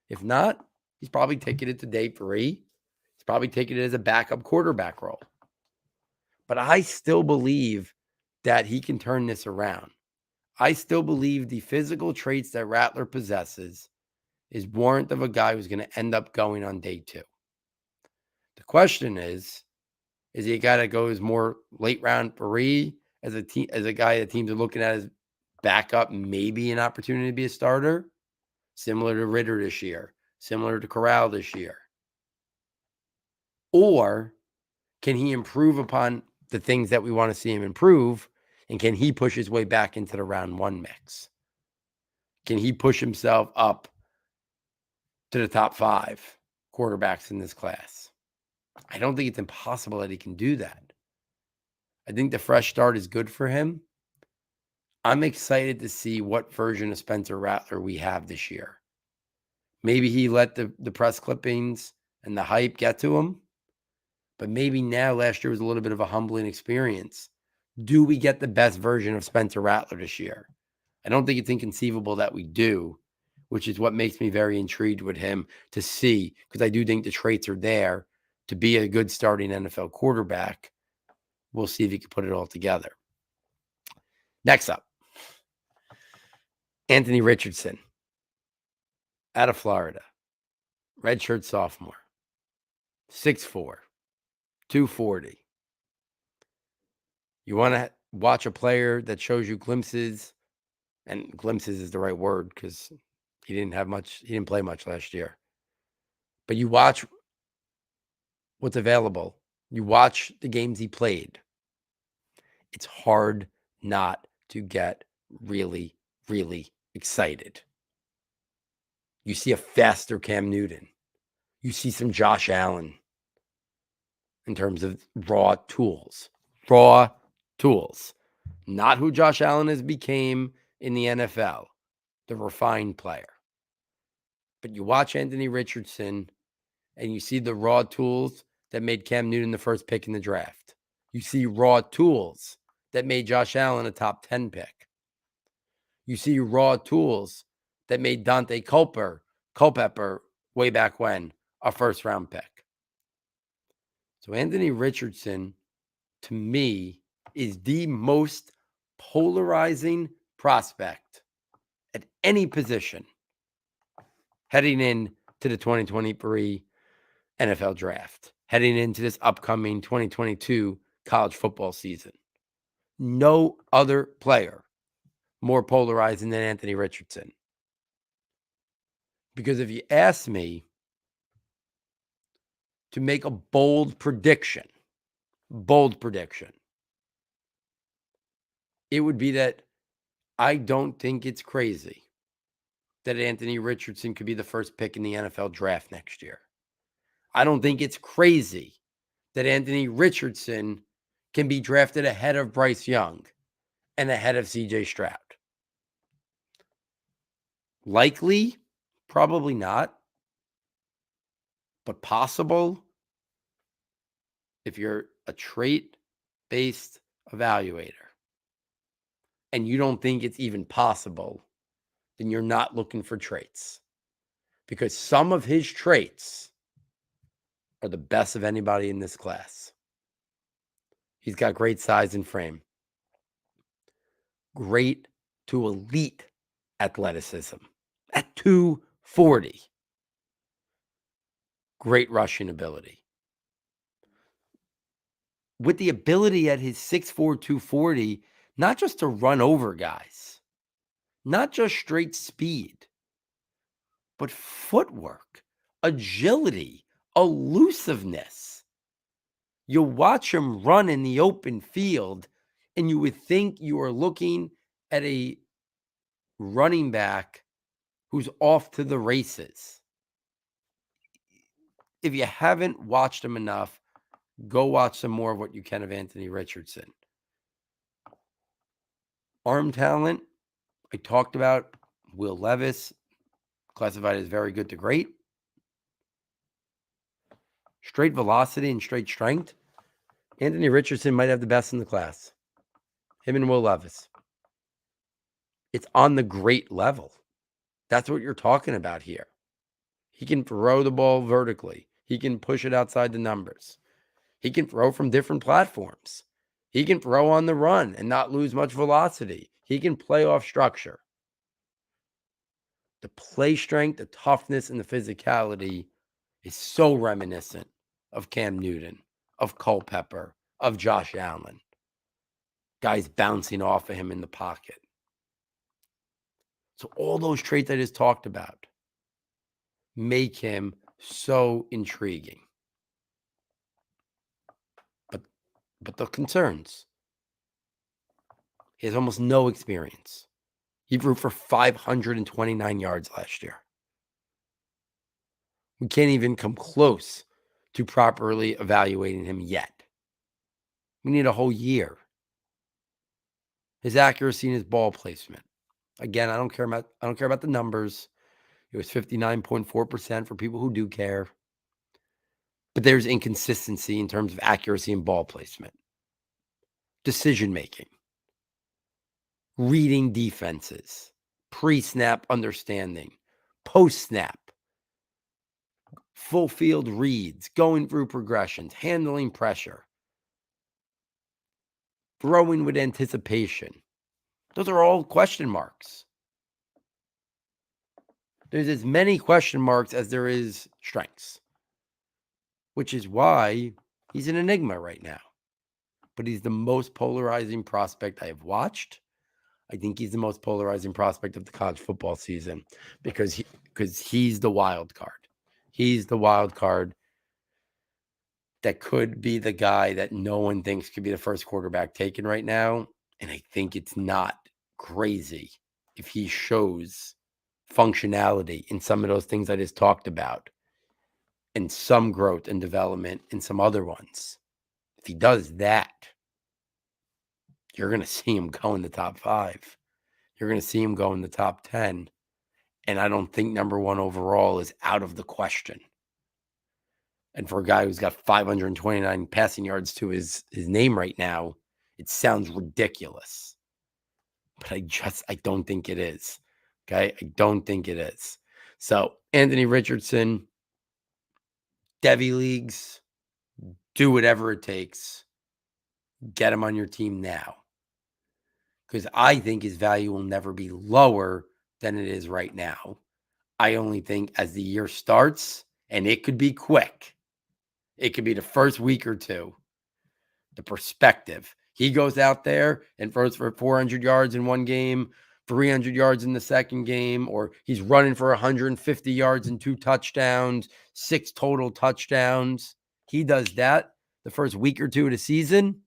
If not, he's probably ticketed to day 3. He's probably ticketed as a backup quarterback role. But I still believe that he can turn this around. I still believe the physical traits that Rattler possesses is warrant of a guy who's going to end up going on day 2. The question is he a guy that goes more late round 3 as a guy that teams are looking at as backup, maybe an opportunity to be a starter, similar to Ritter this year, similar to Corral this year? Or can he improve upon the things that we want to see him improve? And can he push his way back into the round 1 mix? Can he push himself up to the top 5 quarterbacks in this class. I don't think it's impossible that he can do that. I think the fresh start is good for him. I'm excited to see what version of Spencer Rattler we have this year. Maybe he let the press clippings and the hype get to him, but maybe now last year was a little bit of a humbling experience. Do we get the best version of Spencer Rattler this year? I don't think it's inconceivable that we do, which is what makes me very intrigued with him to see, because I do think the traits are there to be a good starting NFL quarterback. We'll see if he can put it all together. Next up, Anthony Richardson out of Florida, redshirt sophomore, 6'4", 240. You want to watch a player that shows you glimpses, and glimpses is the right word because he didn't play much last year. But you watch what's available. You watch the games he played. It's hard not to get really, really excited. You see a faster Cam Newton. You see some Josh Allen in terms of raw tools. Raw tools. Not who Josh Allen has became in the NFL, the refined player. But you watch Anthony Richardson and you see the raw tools that made Cam Newton the first pick in the draft. You see raw tools that made Josh Allen a top 10 pick. You see raw tools that made Dante Culpepper way back when a first-round pick. So Anthony Richardson, to me, is the most polarizing prospect at any position heading into the 2023 NFL draft, heading into this upcoming 2022 college football season. No other player more polarizing than Anthony Richardson. Because if you ask me to make a bold prediction, it would be that I don't think it's crazy that Anthony Richardson could be the first pick in the NFL draft next year. I don't think it's crazy that Anthony Richardson can be drafted ahead of Bryce Young and ahead of CJ Stroud. Likely, probably not, but possible if you're a trait-based evaluator and you don't think it's even possible, then you're not looking for traits, because some of his traits are the best of anybody in this class. He's got great size and frame, great to elite athleticism at 240, great rushing ability. With the ability at his 6'4", 240, not just to run over guys, not just straight speed, but footwork, agility, elusiveness. You watch him run in the open field, and you would think you are looking at a running back who's off to the races. If you haven't watched him enough, go watch some more of what you can of Anthony Richardson. Arm talent, I talked about Will Levis, classified as very good to great. Straight velocity and straight strength, Anthony Richardson might have the best in the class. Him and Will Levis. It's on the great level. That's what you're talking about here. He can throw the ball vertically. He can push it outside the numbers. He can throw from different platforms. He can throw on the run and not lose much velocity. He can play off structure. The play strength, the toughness, and the physicality is so reminiscent of Cam Newton, of Culpepper, of Josh Allen. Guys bouncing off of him in the pocket. So all those traits I just talked about make him so intriguing. But the concerns, he has almost no experience. He threw for 529 yards last year. We can't even come close to properly evaluating him yet. We need a whole year. His accuracy and his ball placement. Again, I don't care about the numbers. It was 59.4% for people who do care. But there's inconsistency in terms of accuracy and ball placement. Decision making. Reading defenses. Pre-snap understanding. Post-snap. Full field reads. Going through progressions. Handling pressure. Throwing with anticipation. Those are all question marks. There's as many question marks as there is strengths, which is why he's an enigma right now. But he's the most polarizing prospect I have watched. I think he's the most polarizing prospect of the college football season because he's the wild card. He's the wild card that could be the guy that no one thinks could be the first quarterback taken right now. And I think it's not crazy if he shows functionality in some of those things I just talked about and some growth and development in some other ones. If he does that, you're going to see him go in the top 5. You're going to see him go in the top 10. And I don't think number 1 overall is out of the question. And for a guy who's got 529 passing yards to his name right now, it sounds ridiculous. But I don't think it is. Okay? I don't think it is. So, Anthony Richardson, Devy leagues, do whatever it takes. Get him on your team now. Because I think his value will never be lower than it is right now. I only think as the year starts, and it could be quick, it could be the first week or two, the perspective. He goes out there and throws for 400 yards in one game, 300 yards in the second game, or he's running for 150 yards and 2 touchdowns, 6 total touchdowns. He does that the first week or two of the season,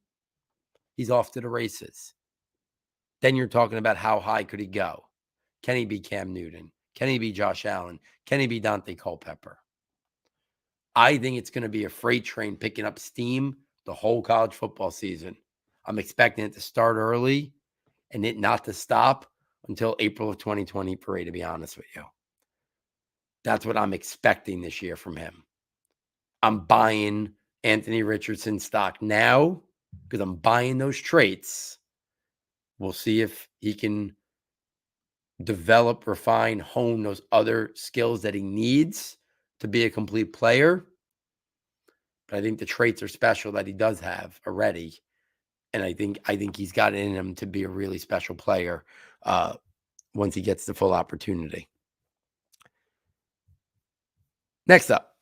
he's off to the races. Then you're talking about how high could he go? Can he be Cam Newton? Can he be Josh Allen? Can he be Dante Culpepper? I think it's going to be a freight train picking up steam the whole college football season. I'm expecting it to start early and it not to stop until April of 2023, to be honest with you. That's what I'm expecting this year from him. I'm buying Anthony Richardson stock now because I'm buying those traits. We'll see if he can develop, refine, hone those other skills that he needs to be a complete player. But I think the traits are special that he does have already. And I think he's got it in him to be a really special player once he gets the full opportunity. Next up,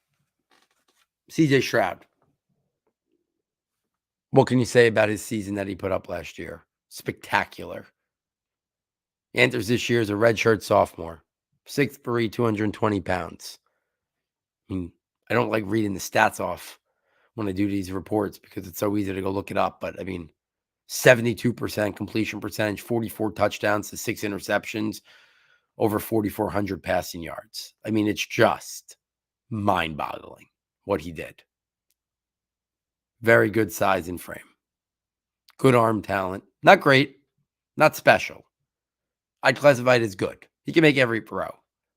CJ Stroud. What can you say about his season that he put up last year? Spectacular. He enters this year as a redshirt sophomore, 6'3", 220 pounds. I mean, I don't like reading the stats off when I do these reports because it's so easy to go look it up. But I mean, 72% completion percentage, 44 touchdowns to 6 interceptions, over 4,400 passing yards. I mean, it's just mind-boggling what he did. Very good size and frame. Good arm talent. Not great. Not special. I'd classify it as good. He can make every throw.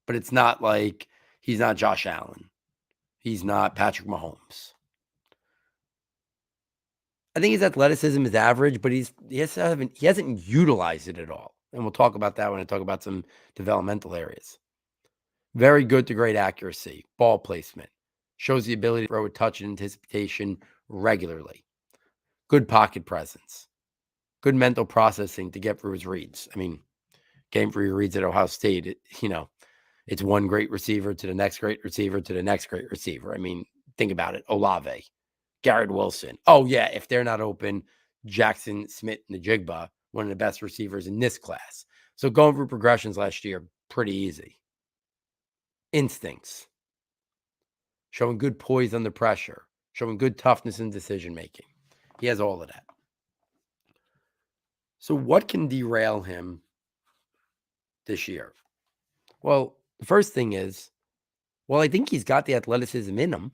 But it's not like he's not Josh Allen. He's not Patrick Mahomes. I think his athleticism is average, but he hasn't utilized it at all. And we'll talk about that when I talk about some developmental areas. Very good to great accuracy. Ball placement. Shows the ability to throw a touch and anticipation regularly. Good pocket presence. Good mental processing to get through his reads. I mean, game through your reads at Ohio State, it's one great receiver to the next great receiver to the next great receiver. I mean, think about it. Olave, Garrett Wilson. Oh, yeah, if they're not open, Jackson Smith-Njigba, one of the best receivers in this class. So going through progressions last year, pretty easy. Instincts. Showing good poise under pressure. Showing good toughness in decision-making. He has all of that. So what can derail him this year? Well, the first thing is Well, I think he's got the athleticism in him.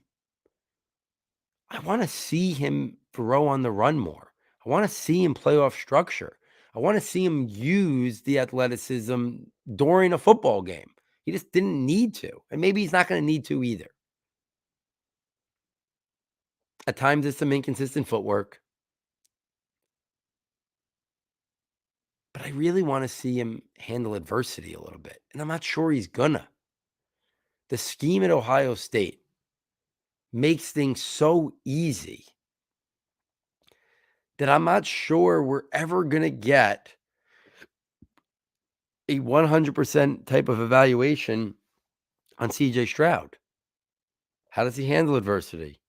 I want to see him throw on the run more. I want to see him play off structure. I want to see him use the athleticism during a football game. He just didn't need to. And maybe he's not going to need to either. At times, it's some inconsistent footwork. But I really want to see him handle adversity a little bit. And I'm not sure he's gonna. The scheme at Ohio State makes things so easy that I'm not sure we're ever going to get a 100% type of evaluation on CJ Stroud. How does he handle adversity?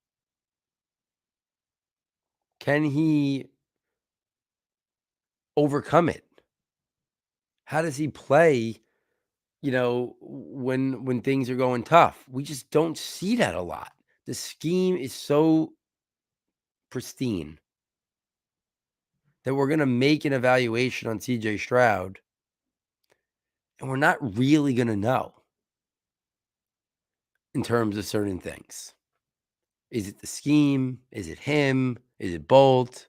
Can he overcome it? How does he play, when things are going tough? We just don't see that a lot. The scheme is so pristine that we're going to make an evaluation on CJ Stroud, and we're not really going to know in terms of certain things. Is it the scheme? Is it him? Is it Bolt?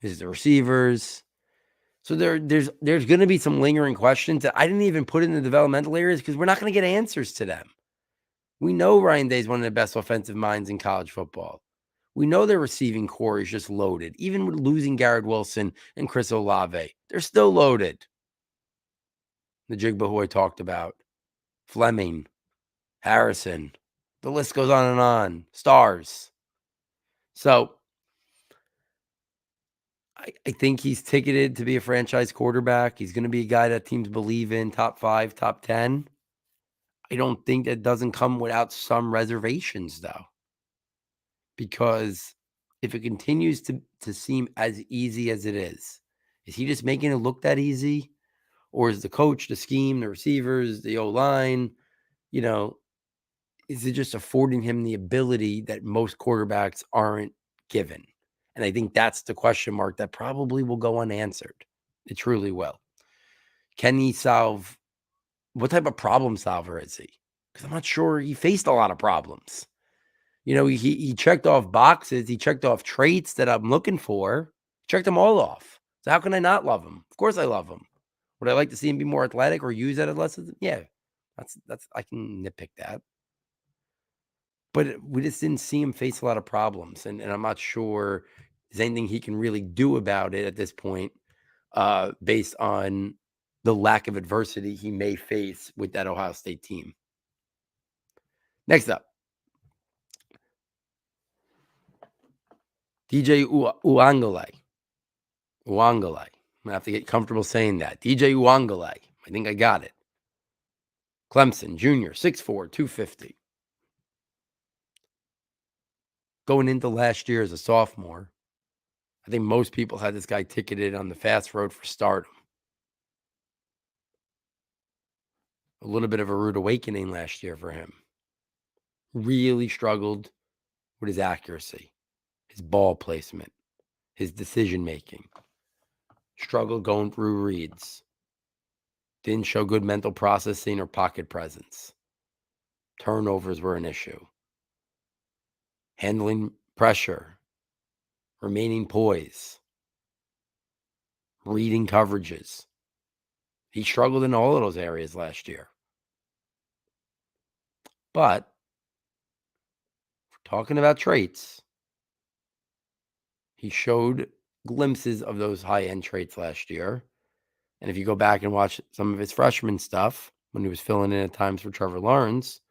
Is it the receivers? So there's going to be some lingering questions that I didn't even put in the developmental areas because we're not going to get answers to them. We know Ryan Day is one of the best offensive minds in college football. We know their receiving core is just loaded. Even with losing Garrett Wilson and Chris Olave, they're still loaded. The Jigba who I talked about, Fleming, Harrison, the list goes on and on. Stars. So I think he's ticketed to be a franchise quarterback. He's going to be a guy that teams believe in, top 5, top 10. I don't think that doesn't come without some reservations, though. Because if it continues to seem as easy as it is he just making it look that easy? Or is the coach, the scheme, the receivers, the O-line, is it just affording him the ability that most quarterbacks aren't given? And I think that's the question mark that probably will go unanswered. It truly will. Can he solve? What type of problem solver is he? Because I'm not sure he faced a lot of problems. He checked off boxes. He checked off traits that I'm looking for. Checked them all off. So how can I not love him? Of course I love him. Would I like to see him be more athletic or use that athleticism? Yeah, that's I can nitpick that. But we just didn't see him face a lot of problems, and I'm not sure there's anything he can really do about it at this point, based on the lack of adversity he may face with that Ohio State team. Next up, DJ Uiagalelei. I'm going to have to get comfortable saying that. DJ Uiagalelei. I think I got it. Clemson, junior, 6'4", 250. Going into last year as a sophomore, I think most people had this guy ticketed on the fast road for stardom. A little bit of a rude awakening last year for him. Really struggled with his accuracy, his ball placement, his decision-making. Struggled going through reads. Didn't show good mental processing or pocket presence. Turnovers were an issue. Handling pressure. Remaining poise. Reading coverages. He struggled in all of those areas last year. But, talking about traits, he showed glimpses of those high-end traits last year. And if you go back and watch some of his freshman stuff, when he was filling in at times for Trevor Lawrence,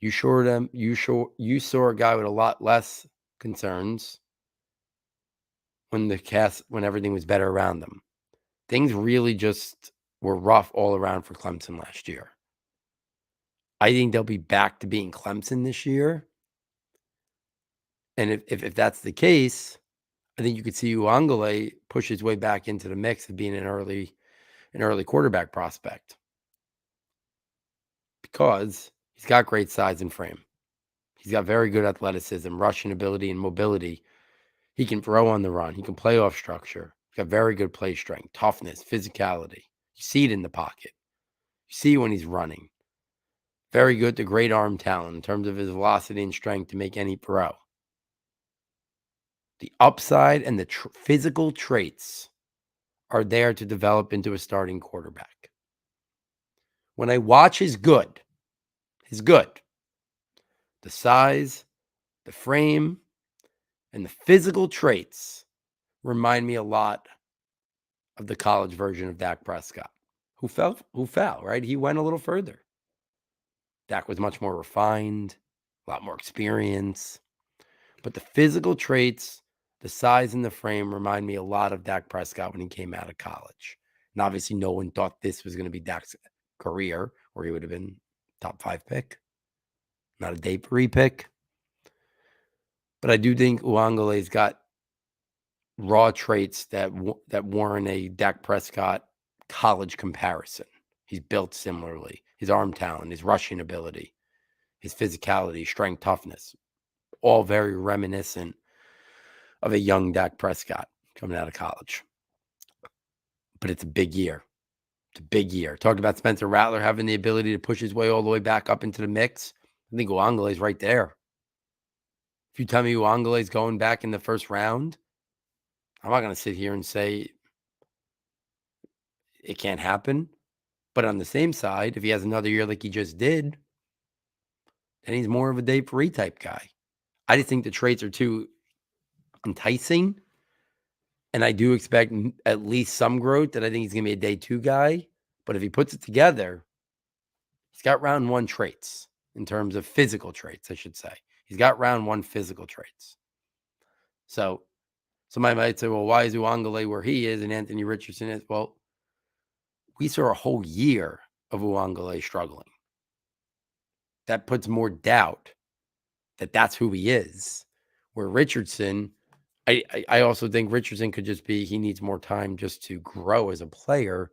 you saw a guy with a lot less concerns when everything was better around them. Things really just were rough all around for Clemson last year. I think they'll be back to being Clemson this year. And if that's the case, I think you could see Uiagalelei push his way back into the mix of being an early quarterback prospect. Because he's got great size and frame. He's got very good athleticism, rushing ability, and mobility. He can throw on the run. He can play off structure. He's got very good play strength, toughness, physicality. You see it in the pocket. You see when he's running. Very good to great arm talent in terms of his velocity and strength to make any pro. The upside and the physical traits are there to develop into a starting quarterback. When I watch his good. The size, the frame, and the physical traits remind me a lot of the college version of Dak Prescott, who fell, right? He went a little further. Dak was much more refined, a lot more experience. But the physical traits, the size and the frame remind me a lot of Dak Prescott when he came out of college. And obviously no one thought this was going to be Dak's career, or he would have been top 5 pick, not a day 3 pick. But I do think Uiagalelei's got raw traits that warrant a Dak Prescott college comparison. He's built similarly. His arm talent, his rushing ability, his physicality, strength, toughness, all very reminiscent of a young Dak Prescott coming out of college. But it's a big year. It's a big year. Talked about Spencer Rattler having the ability to push his way all the way back up into the mix. I think Uiagalelei's right there. If you tell me Uiagalelei's going back in the first round, I'm not going to sit here and say it can't happen. But on the same side, if he has another year like he just did, then he's more of a day 3 type guy. I just think the traits are too enticing. And I do expect at least some growth, that I think he's going to be a day 2 guy. But if he puts it together, he's got round 1 traits in terms of physical traits, I should say. He's got round 1 physical traits. So somebody might say, well, why is Uiagalelei where he is and Anthony Richardson is? Well, we saw a whole year of Uiagalelei struggling. That puts more doubt that that's who he is. Where Richardson, I also think Richardson could just be, he needs more time just to grow as a player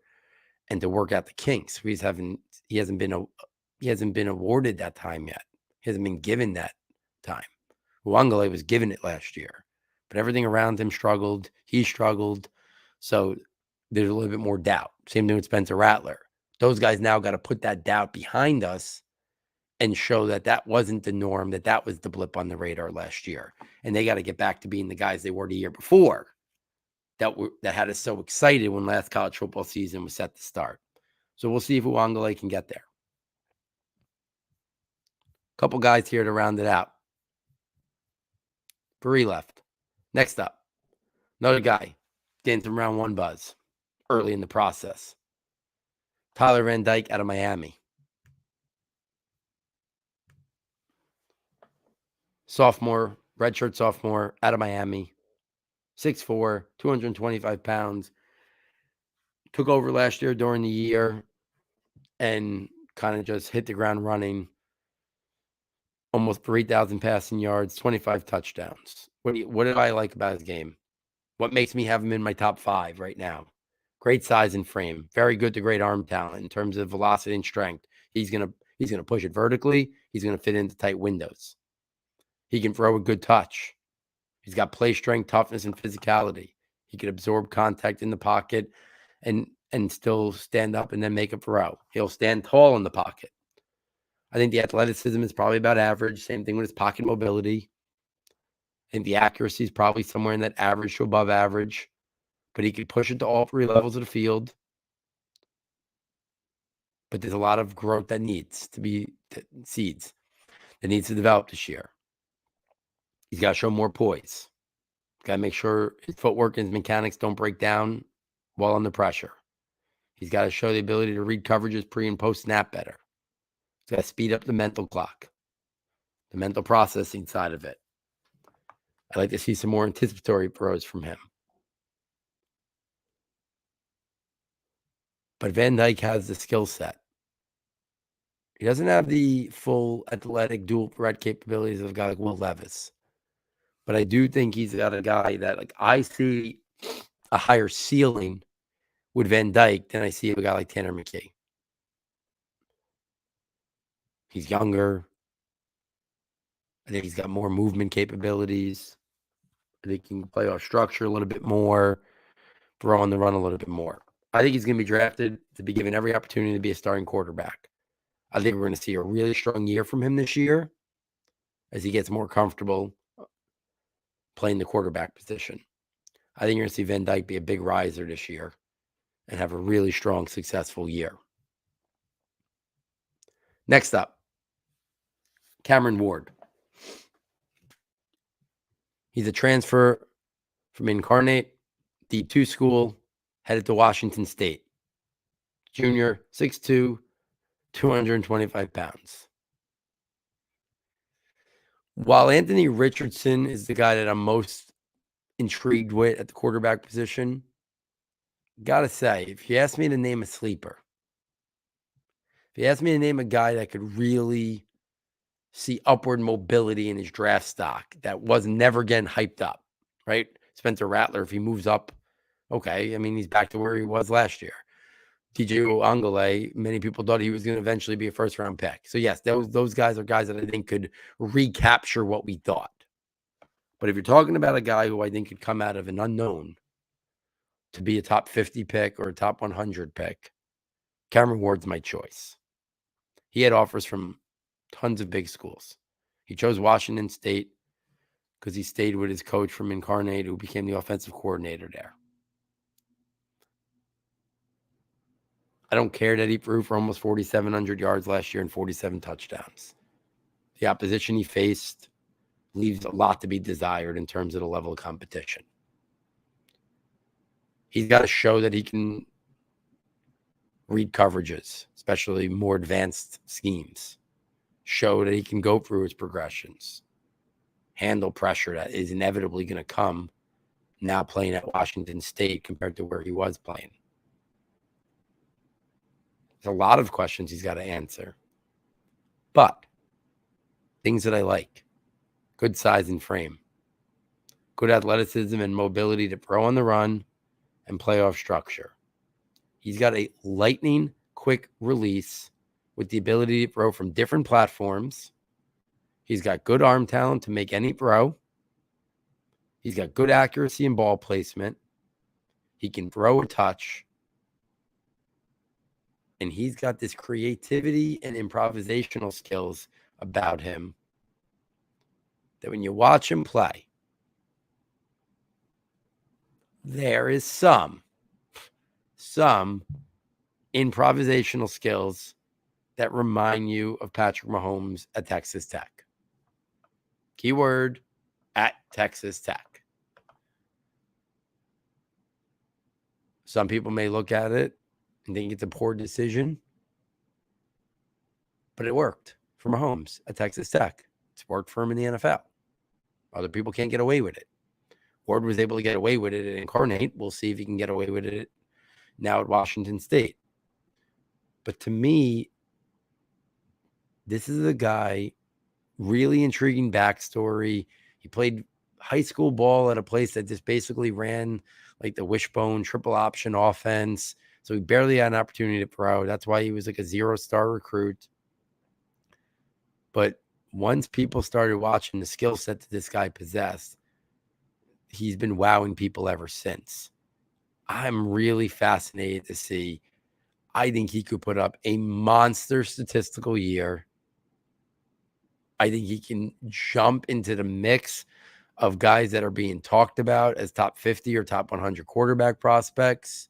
and to work out the kinks. He hasn't been awarded that time yet. He hasn't been given that time. Uiagalelei was given it last year, but everything around him struggled. He struggled. So there's a little bit more doubt. Same thing with Spencer Rattler. Those guys now got to put that doubt behind us and show that that wasn't the norm, that was the blip on the radar last year. And they got to get back to being the guys they were the year before that had us so excited when last college football season was set to start. So we'll see if Uiagalelei can get there. Couple guys here to round it out. 3 left. Next up, another guy getting some round 1 buzz early in the process. Tyler Van Dyke out of Miami. Sophomore, redshirt sophomore out of Miami. 6'4", 225 pounds. Took over last year during the year and kind of just hit the ground running. Almost 3,000 passing yards, 25 touchdowns. What do I like about his game? What makes me have him in my top 5 right now? Great size and frame. Very good to great arm talent in terms of velocity and strength. He's gonna push it vertically. He's gonna fit into tight windows. He can throw a good touch. He's got play strength, toughness, and physicality. He can absorb contact in the pocket and still stand up and then make a throw. He'll stand tall in the pocket. I think the athleticism is probably about average. Same thing with his pocket mobility. I think the accuracy is probably somewhere in that average to above average. But he could push it to all 3 levels of the field. But there's a lot of growth that needs to develop this year. He's got to show more poise. He's got to make sure his footwork and his mechanics don't break down while under pressure. He's got to show the ability to read coverages pre and post snap better. He's got to speed up the mental clock, the mental processing side of it. I'd like to see some more anticipatory throws from him. But Van Dyke has the skill set. He doesn't have the full athletic dual threat capabilities of a guy like Will Levis. But I do think he's got a guy that, like, I see a higher ceiling with Van Dyke than I see a guy like Tanner McKee. He's younger. I think he's got more movement capabilities. I think he can play off structure a little bit more, throw on the run a little bit more. I think he's going to be drafted to be given every opportunity to be a starting quarterback. I think we're going to see a really strong year from him this year as he gets more comfortable playing the quarterback position. I think you're going to see Van Dyke be a big riser this year and have a really strong, successful year. Next up, Cameron Ward. He's a transfer from Incarnate, D2 school, headed to Washington State. Junior, 6'2", 225 pounds. While Anthony Richardson is the guy that I'm most intrigued with at the quarterback position, gotta say, if you ask me to name a sleeper, if you ask me to name a guy that could really see upward mobility in his draft stock that was never getting hyped up, right? Spencer Rattler, if he moves up, okay. I mean, he's back to where he was last year. Uiagalelei, many people thought he was going to eventually be a first-round pick. So, yes, those guys are guys that I think could recapture what we thought. But if you're talking about a guy who I think could come out of an unknown to be a top 50 pick or a top 100 pick, Cameron Ward's my choice. He had offers from tons of big schools. He chose Washington State because he stayed with his coach from Incarnate, who became the offensive coordinator there. I don't care that he threw for almost 4,700 yards last year and 47 touchdowns. The opposition he faced leaves a lot to be desired in terms of the level of competition. He's got to show that he can read coverages, especially more advanced schemes. Show that he can go through his progressions. Handle pressure that is inevitably going to come now playing at Washington State compared to where he was playing. There's a lot of questions he's got to answer. But things that I like: good size and frame, good athleticism and mobility to throw on the run and playoff structure. He's got a lightning quick release with the ability to throw from different platforms. He's got good arm talent to make any throw. He's got good accuracy and ball placement. He can throw a touch. And he's got this creativity and improvisational skills about him that when you watch him play, there is some improvisational skills that remind you of Patrick Mahomes at Texas Tech. Keyword, at Texas Tech. Some people may look at it and think it's a poor decision, but it worked for Mahomes at Texas Tech. It's worked for him in the NFL. Other people can't get away with it. Ward was able to get away with it at Incarnate. We'll see if he can get away with it now at Washington State. But to me, this is a guy, really intriguing backstory. He played high school ball at a place that just basically ran like the wishbone triple option offense. So he barely had an opportunity to throw. That's why he was like a 0-star recruit. But once people started watching the skill set that this guy possessed, he's been wowing people ever since. I'm really fascinated to see. I think he could put up a monster statistical year. I think he can jump into the mix of guys that are being talked about as top 50 or top 100 quarterback prospects.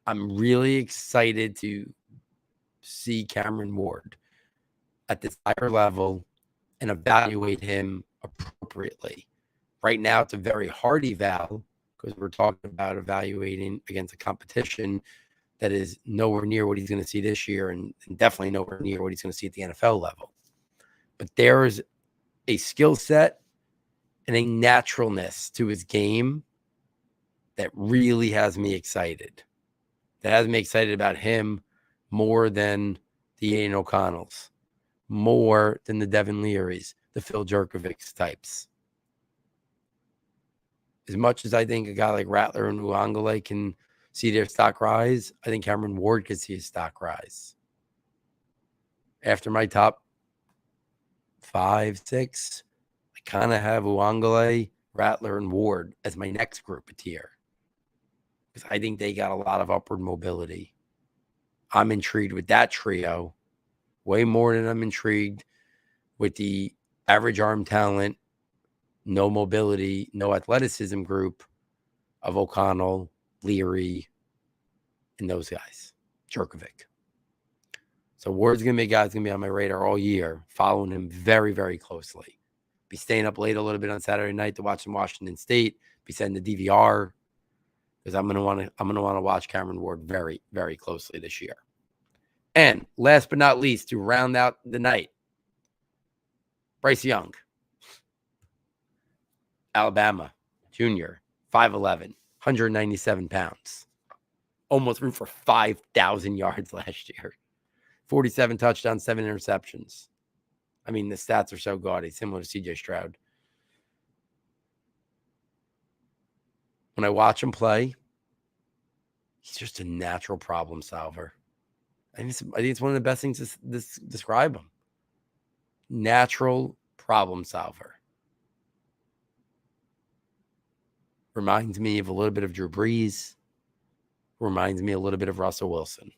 I'm really excited to see Cameron Ward at this higher level and evaluate him appropriately. Right now, it's a very hard eval because we're talking about evaluating against a competition that is nowhere near what he's going to see this year and definitely nowhere near what he's going to see at the NFL level. But there's a skill set and a naturalness to his game that really has me excited. That has me excited about him more than the Aidan O'Connells, more than the Devin Learys, the Phil Jurkovec types. As much as I think a guy like Rattler and Uiagalelei can see their stock rise, I think Cameron Ward could see his stock rise. After my top 5, 6, I kind of have Uiagalelei, Rattler, and Ward as my next group of tier. Because I think they got a lot of upward mobility. I'm intrigued with that trio way more than I'm intrigued with the average arm talent, no mobility, no athleticism group of O'Connell, Leary, and those guys, Jurkovec. So Ward's going to be a guy that's going to be on my radar all year, following him very, very closely. Be staying up late a little bit on Saturday night to watch some Washington State. Be setting the DVR because I'm going to want to watch Cameron Ward very, very closely this year. And last but not least, to round out the night, Bryce Young, Alabama, junior, 5'11", 197 pounds. Almost threw for 5,000 yards last year. 47 touchdowns, 7 interceptions. I mean, the stats are so gaudy, similar to CJ Stroud. When I watch him play, he's just a natural problem solver. I think it's one of the best things to describe him. Natural problem solver. Reminds me of a little bit of Drew Brees. Reminds me a little bit of Russell Wilson.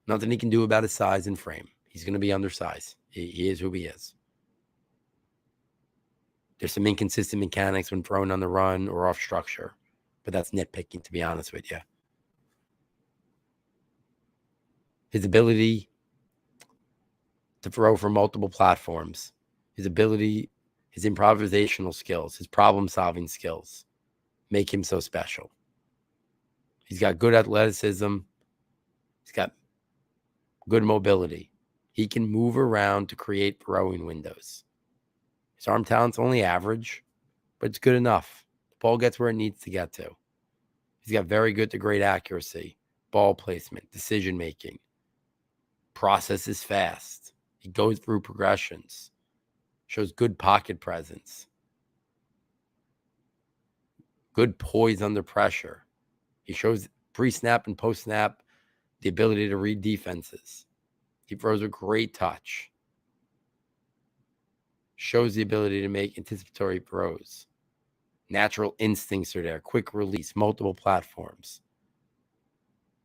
Nothing he can do about his size and frame. He's going to be undersized. He is who he is. There's some inconsistent mechanics when thrown on the run or off structure, but that's nitpicking, to be honest with you. His ability to throw from multiple platforms, his improvisational skills, his problem-solving skills make him so special. He's got good athleticism. He's got good mobility. He can move around to create throwing windows. His arm talent's only average, but it's good enough. The ball gets where it needs to get to. He's got very good to great accuracy, ball placement, decision-making. Processes fast. He goes through progressions. Shows good pocket presence. Good poise under pressure. He shows pre-snap and post-snap the ability to read defenses. He throws a great touch. Shows the ability to make anticipatory throws. Natural instincts are there. Quick release, multiple platforms.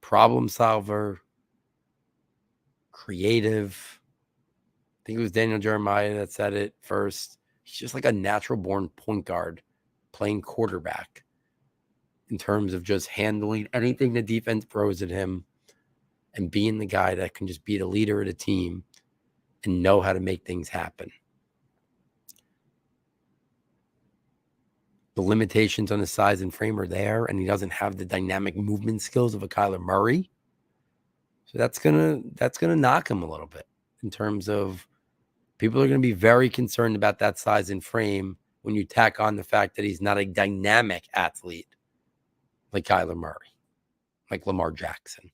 Problem solver. Creative. I think it was Daniel Jeremiah that said it first. He's just like a natural-born point guard playing quarterback in terms of just handling anything the defense throws at him and being the guy that can just be the leader of the team and know how to make things happen. The limitations on his size and frame are there, and he doesn't have the dynamic movement skills of a Kyler Murray. So that's gonna knock him a little bit in terms of people are going to be very concerned about that size and frame when you tack on the fact that he's not a dynamic athlete like Kyler Murray, like Lamar Jackson.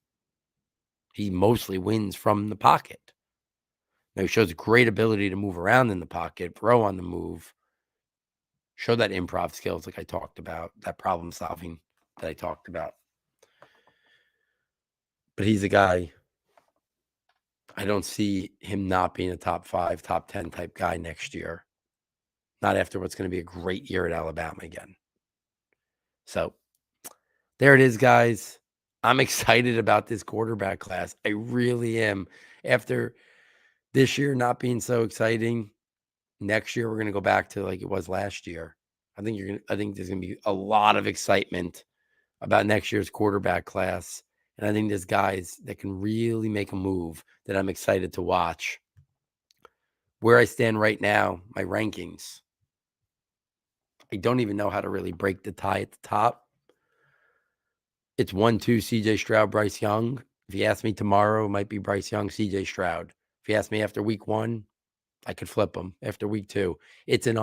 He mostly wins from the pocket. Now, he shows great ability to move around in the pocket, throw on the move, show that improv skills like I talked about, that problem solving that I talked about. But he's a guy, I don't see him not being a top 5, top 10 type guy next year. Not after what's going to be a great year at Alabama again. So there it is, guys. I'm excited about this quarterback class. I really am. After this year not being so exciting, next year we're going to go back to like it was last year. I think there's going to be a lot of excitement about next year's quarterback class. And I think there's guys that can really make a move that I'm excited to watch. Where I stand right now, my rankings, I don't even know how to really break the tie at the top. It's 1-2, CJ Stroud, Bryce Young. If you ask me tomorrow, it might be Bryce Young, CJ Stroud. If you ask me after week 1, I could flip them. After week 2, it's a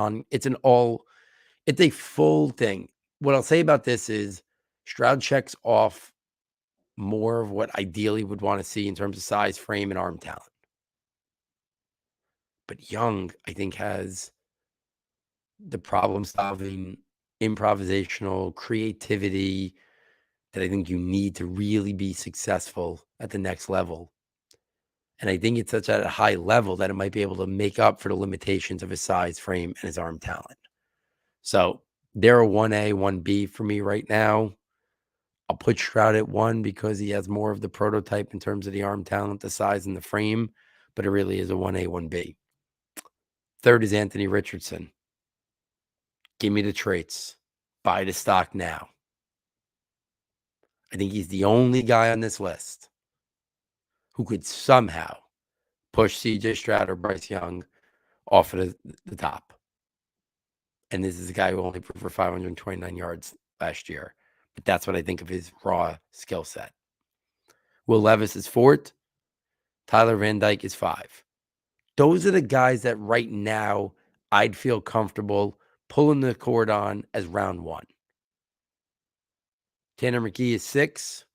full thing. What I'll say about this is Stroud checks off more of what ideally would want to see in terms of size, frame, and arm talent. But Young, I think, has the problem-solving, improvisational creativity that I think you need to really be successful at the next level. And I think it's such at a high level that it might be able to make up for the limitations of his size, frame, and his arm talent. So they're a 1A, 1B for me right now. I'll put Stroud at 1 because he has more of the prototype in terms of the arm talent, the size, and the frame, but it really is a 1A, 1B. Third is Anthony Richardson. Give me the traits. Buy the stock now. I think he's the only guy on this list who could somehow push CJ Stroud or Bryce Young off of the top. And this is a guy who only put for 529 yards last year. But that's what I think of his raw skill set. Will Levis is 4th. Tyler Van Dyke is 5. Those are the guys that right now I'd feel comfortable pulling the cord on as round 1. Tanner McKee is 6.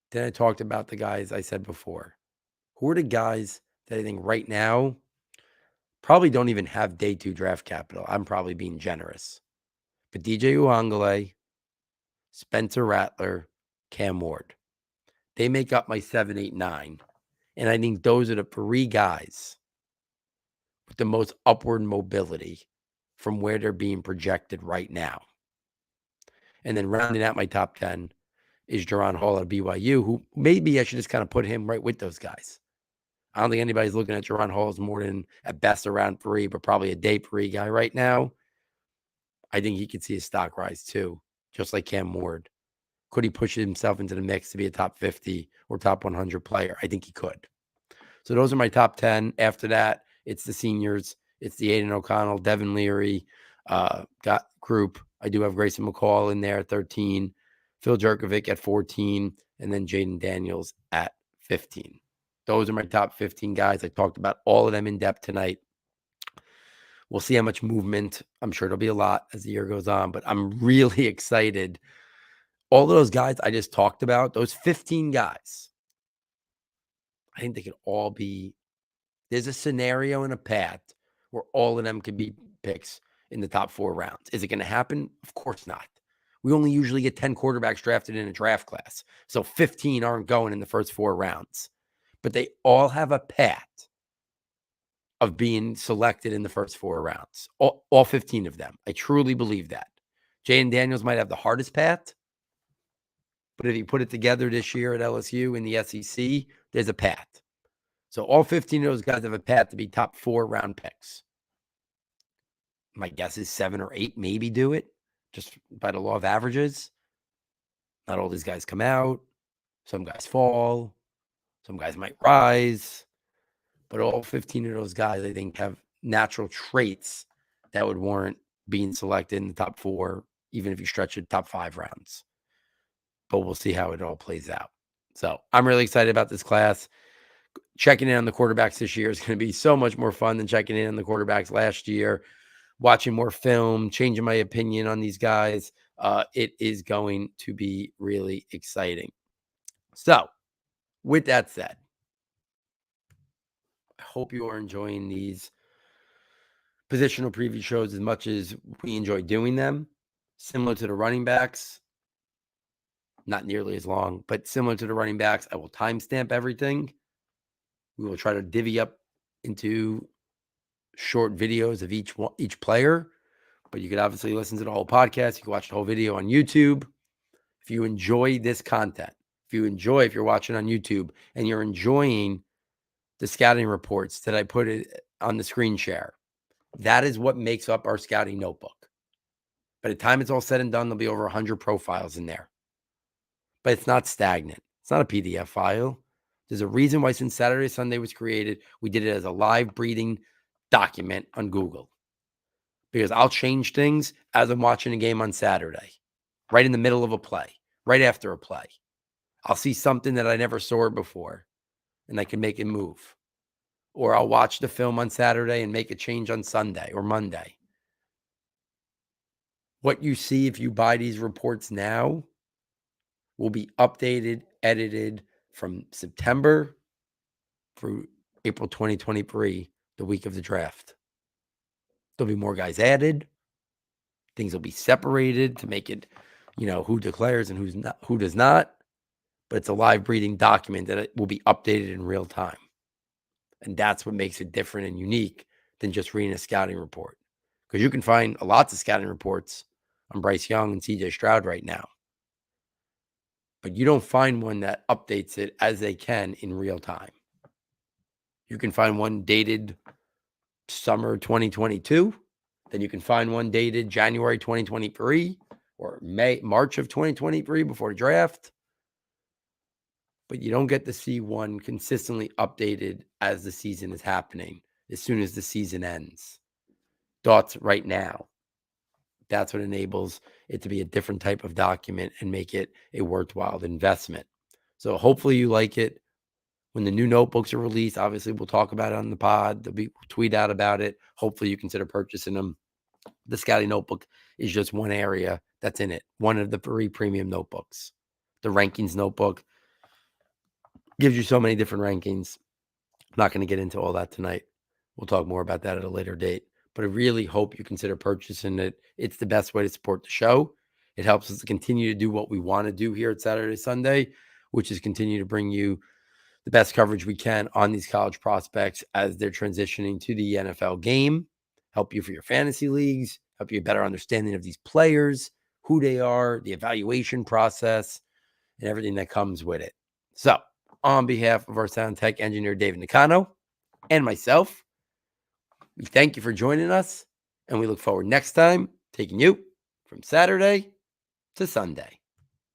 Then I talked about the guys I said before. Who are the guys that I think right now probably don't even have day 2 draft capital? I'm probably being generous. But DJ Uiagalelei, Spencer Rattler, Cam Ward. They make up my 7, 8, 9. And I think those are the 3 guys with the most upward mobility from where they're being projected right now. And then rounding out my top 10 is Jaren Hall at BYU, who maybe I should just kind of put him right with those guys. I don't think anybody's looking at Jaren Hall as more than at best around 3, but probably a day 3 guy right now. I think he could see his stock rise too, just like Cam Ward. Could he push himself into the mix to be a top 50 or top 100 player? I think he could. So those are my top 10. After that, it's the seniors. It's the Aidan O'Connell, Devin Leary got group. I do have Grayson McCall in there at 13, Phil Jurkovec at 14, and then Jayden Daniels at 15. Those are my top 15 guys. I talked about all of them in depth tonight. We'll see how much movement. I'm sure there'll be a lot as the year goes on, but I'm really excited. All of those guys I just talked about, those 15 guys, I think they could all be, there's a scenario and a path where all of them could be picks in the top 4 rounds. Is it going to happen? Of course not. We only usually get 10 quarterbacks drafted in a draft class. So 15 aren't going in the first 4 rounds. But they all have a path of being selected in the first 4 rounds. All 15 of them. I truly believe that. Jayden Daniels might have the hardest path. But if you put it together this year at LSU in the SEC, there's a path. So all 15 of those guys have a path to be top 4 round picks. My guess is 7 or 8 maybe do it, just by the law of averages. Not all these guys come out. Some guys fall. Some guys might rise. But all 15 of those guys, I think, have natural traits that would warrant being selected in the top 4, even if you stretch it top 5 rounds. But we'll see how it all plays out. So I'm really excited about this class. Checking in on the quarterbacks this year is going to be so much more fun than checking in on the quarterbacks last year. Watching more film, changing my opinion on these guys. It is going to be really exciting. So, with that said, I hope you are enjoying these positional preview shows as much as we enjoy doing them. Similar to the running backs, not nearly as long, but similar to the running backs, I will timestamp everything. We will try to divvy up into short videos of each player, but you could obviously listen to the whole podcast. You can watch the whole video on YouTube. If you enjoy this content, if you're watching on YouTube and you're enjoying the scouting reports that I put it on the screen share, that is what makes up our scouting notebook. By the time it's all said and done, there'll be over 100 profiles in there. But it's not stagnant. It's not a PDF file. There's a reason why since Saturday, Sunday was created, we did it as a live breathing document on Google. Because I'll change things as I'm watching a game on Saturday, right in the middle of a play, right after a play. I'll see something that I never saw before, and I can make it move. Or I'll watch the film on Saturday and make a change on Sunday or Monday. What you see if you buy these reports now will be updated, edited from September through April 2023, the week of the draft. There'll be more guys added. Things will be separated to make it, who declares and who does not. But it's a live breathing document that will be updated in real time. And that's what makes it different and unique than just reading a scouting report. Because you can find lots of scouting reports on Bryce Young and CJ Stroud right now. But you don't find one that updates it as they can in real time. You can find one dated summer 2022. Then you can find one dated January 2023 or March of 2023 before the draft. But you don't get to see one consistently updated as the season is happening, as soon as the season ends. Thoughts right now. That's what enables it to be a different type of document and make it a worthwhile investment. So hopefully you like it. When the new notebooks are released, obviously we'll talk about it on the pod. We'll tweet out about it. Hopefully you consider purchasing them. The Scouting notebook is just one area that's in it. One of the 3 premium notebooks. The rankings notebook gives you so many different rankings. I'm not going to get into all that tonight. We'll talk more about that at a later date. But I really hope you consider purchasing it. It's the best way to support the show. It helps us to continue to do what we want to do here at Saturday, Sunday, which is continue to bring you the best coverage we can on these college prospects as they're transitioning to the NFL game, help you for your fantasy leagues, help you a better understanding of these players, who they are, the evaluation process, and everything that comes with it. So, on behalf of our sound tech engineer, David Nicano, and myself, we thank you for joining us, and we look forward next time taking you from Saturday to Sunday.